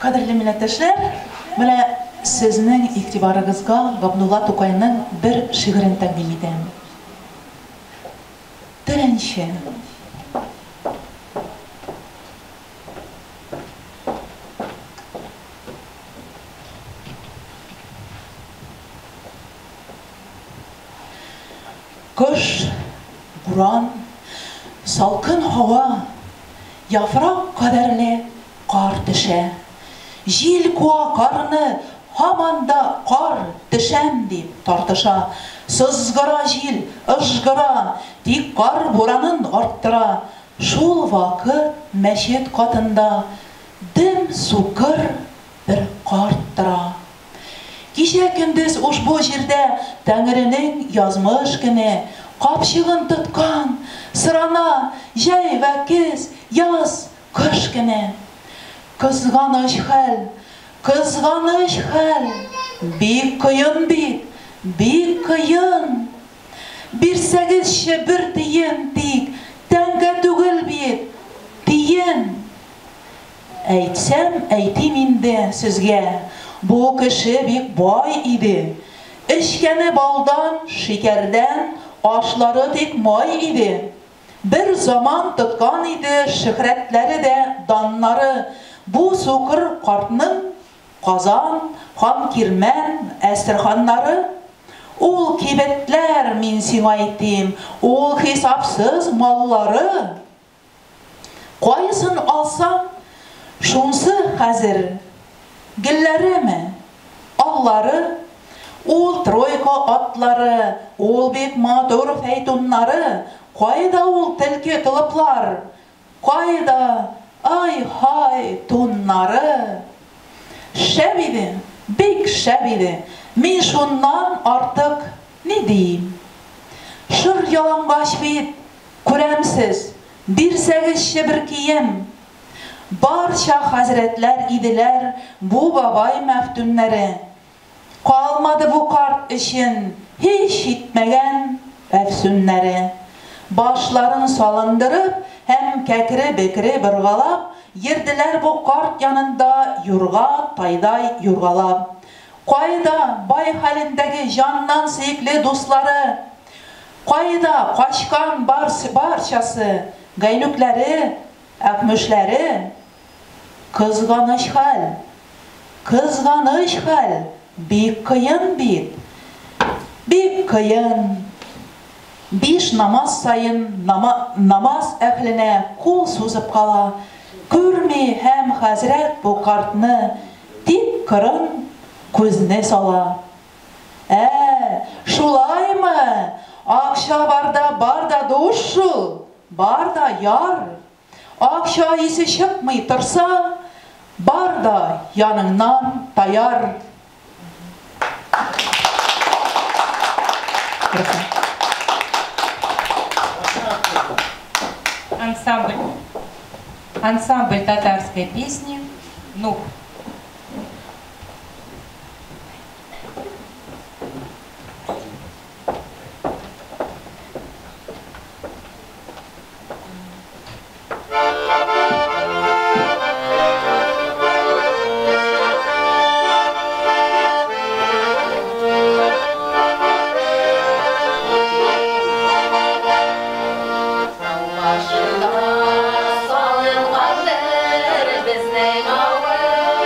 Кадерле милләттәшләр, менә сезнең игътибарыгызга Габдулла Тукайның бер шигырен тәкъдим итәм. Теләнче. Кыш, буран, салкын һава, яфрак кадәрле кар төшә. Җил куа карны, Hamanda kar düşem deyip tartışa. Sızgıra jil, ıжgıra, tик kar buranın arttıra. Şol vakit meşet katında dim sukır bir karttıra. Kişe gündüz uşbu jirde Tengri'nin yazmış gine. Kapşığın tutkan, sırana, jay ve kez, yaz, kış gine. Kızganış hal, bik kıyın bit, bik kıyın. Bir segizşi bir tiyin tik, tenge tügül bit, tiyin. Eytsem, eytim indi sizge, bu kişi bik boy idi. İşkeni baldan, şekerden, aşları tek may idi. Bir zaman tutkan idi şöhretleri de danları. Bu sukır kartının Kazan, ham kirmen, estirhanları. Ol kibetler min sina ettim, ol hesapsız malları. Koysun alsam, şunsı hazır. Gilleri mi? Alları, ol troyka atları, ol bek matur feytunları. Koyda ol tilki tılıplar, koyda ay hay tunları. Şeb idi, bek şeb idi. Min şundan artık ne diyeyim? Şır yalangaş bit, kuremsiz, bir segizşi bir kiyim. Barça hazretler idiler bu babay meftunları. Kalmadı bu kart için hiç hitmegen efsünleri. Başlarını salındırıp hem kekri bekri bırgalap, yerdiler bu kart yanında yurga tayday yurgalap. Kayda bay halindeki candan seyikli dostları, kayda kaçkan barçası, gaynükleri, akmüşleri, kızganış hal, bir kıyın bit, bir kıyın. Beş namaz sayın namaz ehline kul suzıp kala, görme hem hazret bu kartını, dik kırın gözüne sala. Şulay mı? Akşa barda doğuşul, barda yar. Akşa isi çıkmay tırsa, barda yanından tayar. Ансамбль татарской песни «Нух». Salıngandır bizning avul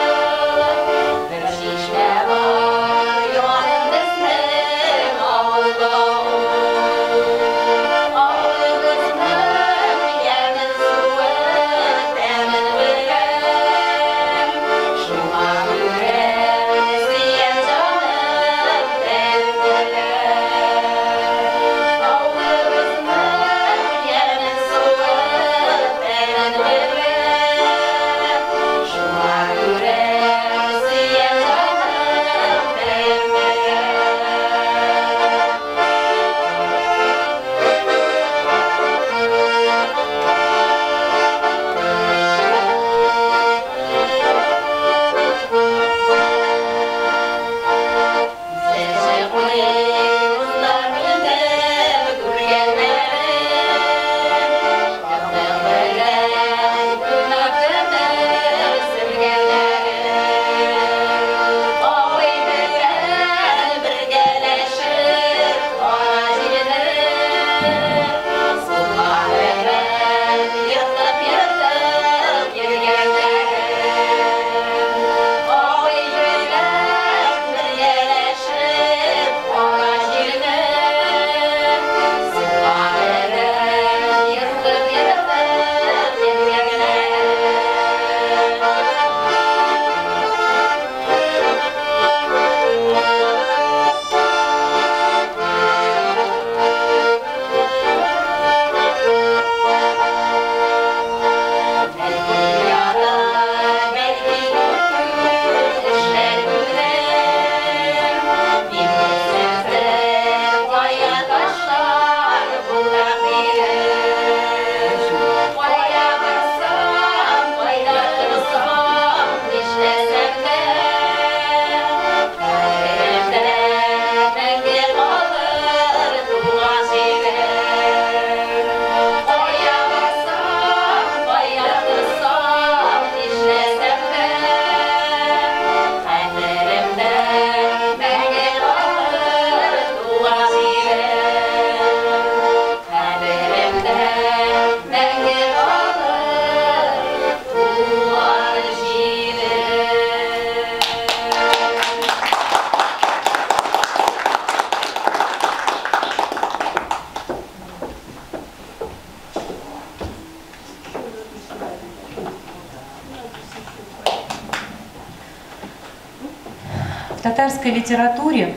татарской литературе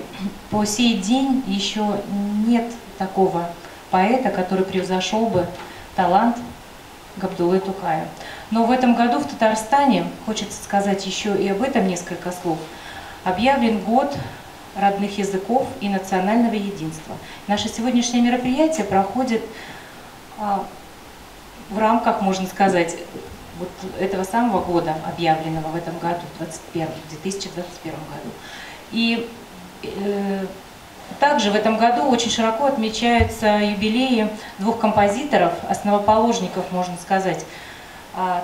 по сей день еще нет такого поэта, который превзошел бы талант Габдуллы Тукая. Но в этом году в Татарстане, хочется сказать еще и об этом несколько слов, объявлен год родных языков и национального единства. Наше сегодняшнее мероприятие проходит в рамках, можно сказать, вот этого самого года, объявленного в этом году, в 2021 году. И также в этом году очень широко отмечаются юбилеи двух композиторов, основоположников, можно сказать,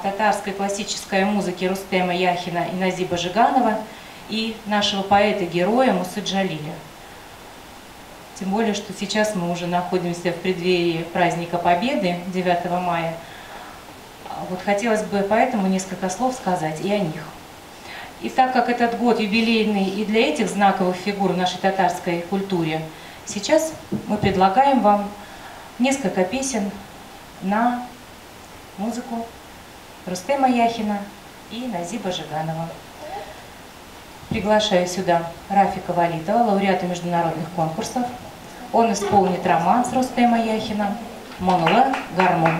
татарской классической музыки Рустема Яхина и Назиба Жиганова и нашего поэта-героя Мусы Джалиля. Тем более, что сейчас мы уже находимся в преддверии праздника Победы 9 мая. Вот хотелось бы поэтому несколько слов сказать и о них. И так как этот год юбилейный и для этих знаковых фигур в нашей татарской культуре, сейчас мы предлагаем вам несколько песен на музыку Рустема Яхина и Назиба Жиганова. Приглашаю сюда Рафика Валитова, лауреата международных конкурсов. Он исполнит романс Рустема Яхина «Монула Гармон».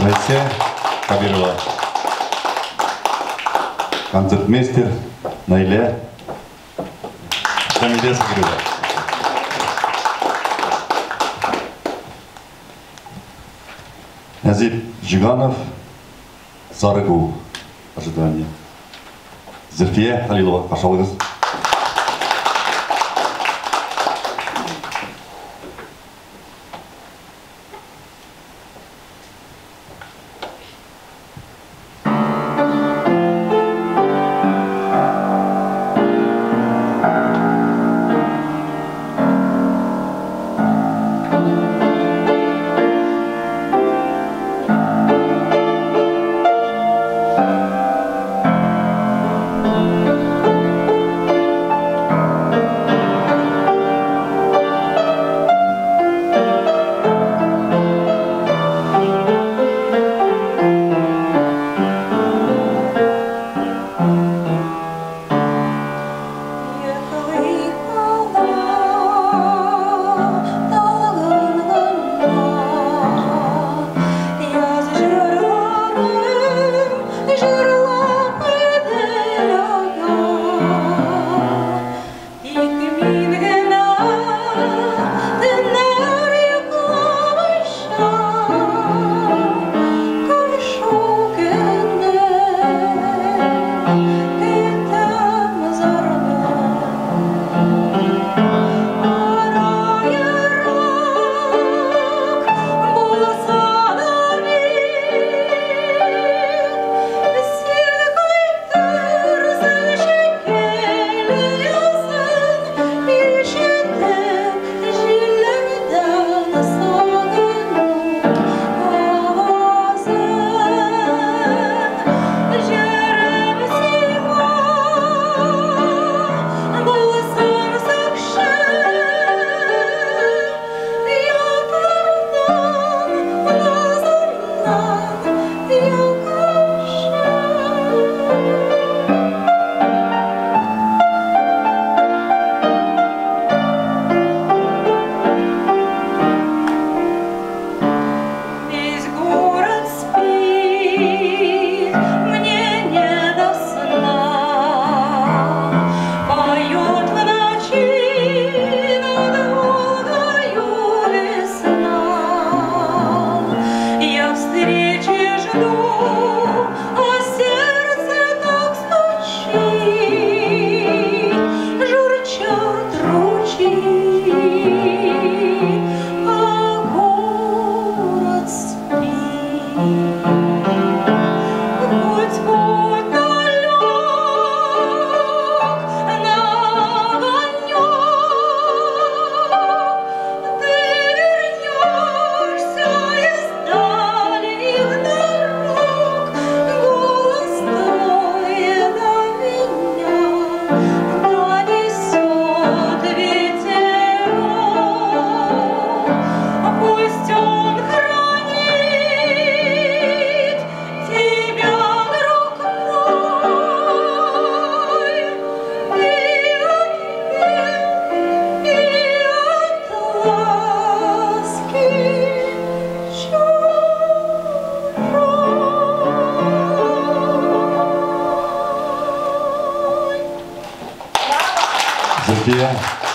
Лайся Кабирова. Концертмейстер Наиля Камиля Сагирова. Назип Жиганов, Сарыгу. Ожидание. Зульфия Халилова, пожалуйста.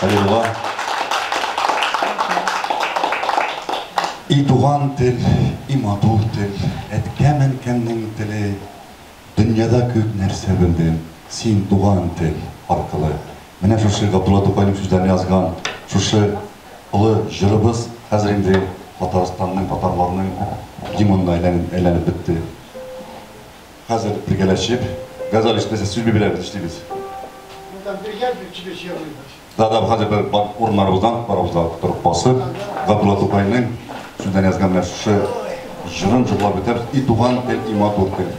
Аллилуйя. И туган тел, и матур тел, әткәмен кемнең теле, дөньяда күп нәрсә белдем, син туган тел аркылы. Менә шушы Габдулла Тукайның сүзләрен язган, шушы олы җырыбыз хәзер инде Татарстанның, татарларның гимнына әйләнеп бетте. Хәзер бергәләшеп, газал ишетмәсә сүз бирәбез эшлибез. Да, хәзер бер урыннарыбыздан барабызда торып басып, Габдулла Тукайның сүзләрен язган менә шушы җырын җырлап бетәбез. И туган тел, и матур тел.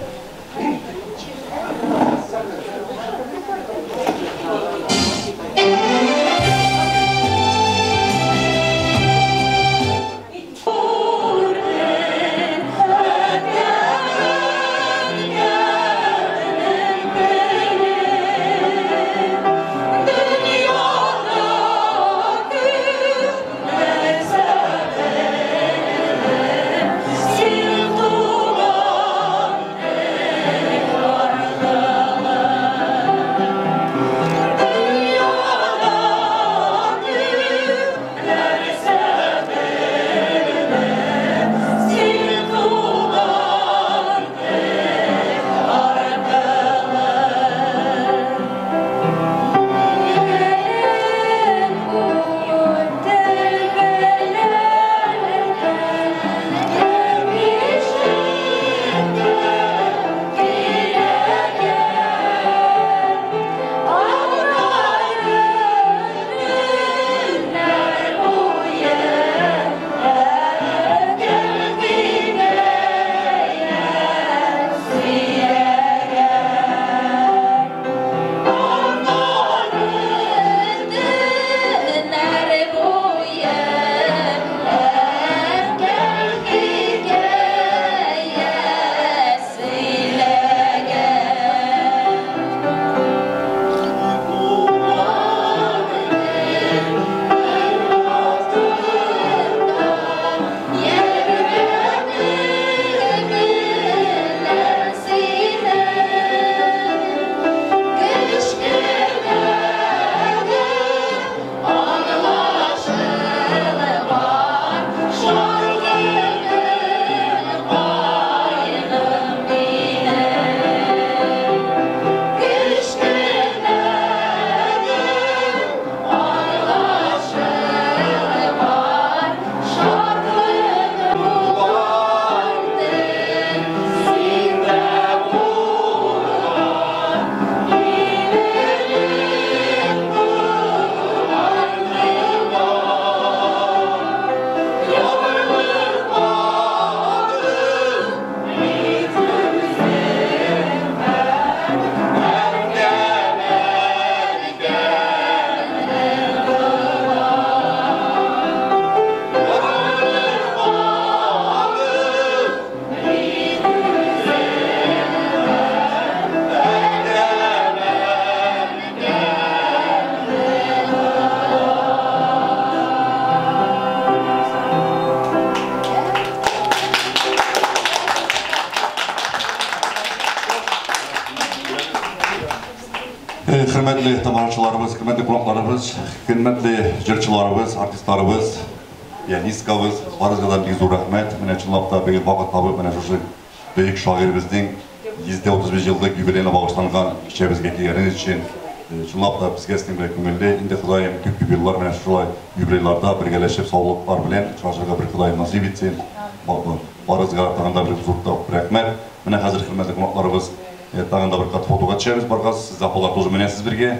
Hürmetli тамашачыларыбыз, hürmetli qonaqlarыбыз, hürmetli җырчыларыбыз, артистларыбыз, пианисткабыз, барыгызга бик зур рәхмәт. Менә чынлап та бер вакыт табып, менә шушы бөек шагыйребезнең 135 еллык юбилейына багышланган кичәбезгә килгәнегез өчен чынлап та безгә синең белән күңелле. Инде Ходаем күп юбилейлар менә шулай юбилейларда бергәләшеп саулыклар белән шашырга бер Ходаем насыйп итсен. Барыгызга тагында бер зур рәхмәт. Менә хәзер хөрмәтле qonaqlarыбыз тагында бер кат фотога төшәбез, баргас, сез апалар тоже менәсез бергә.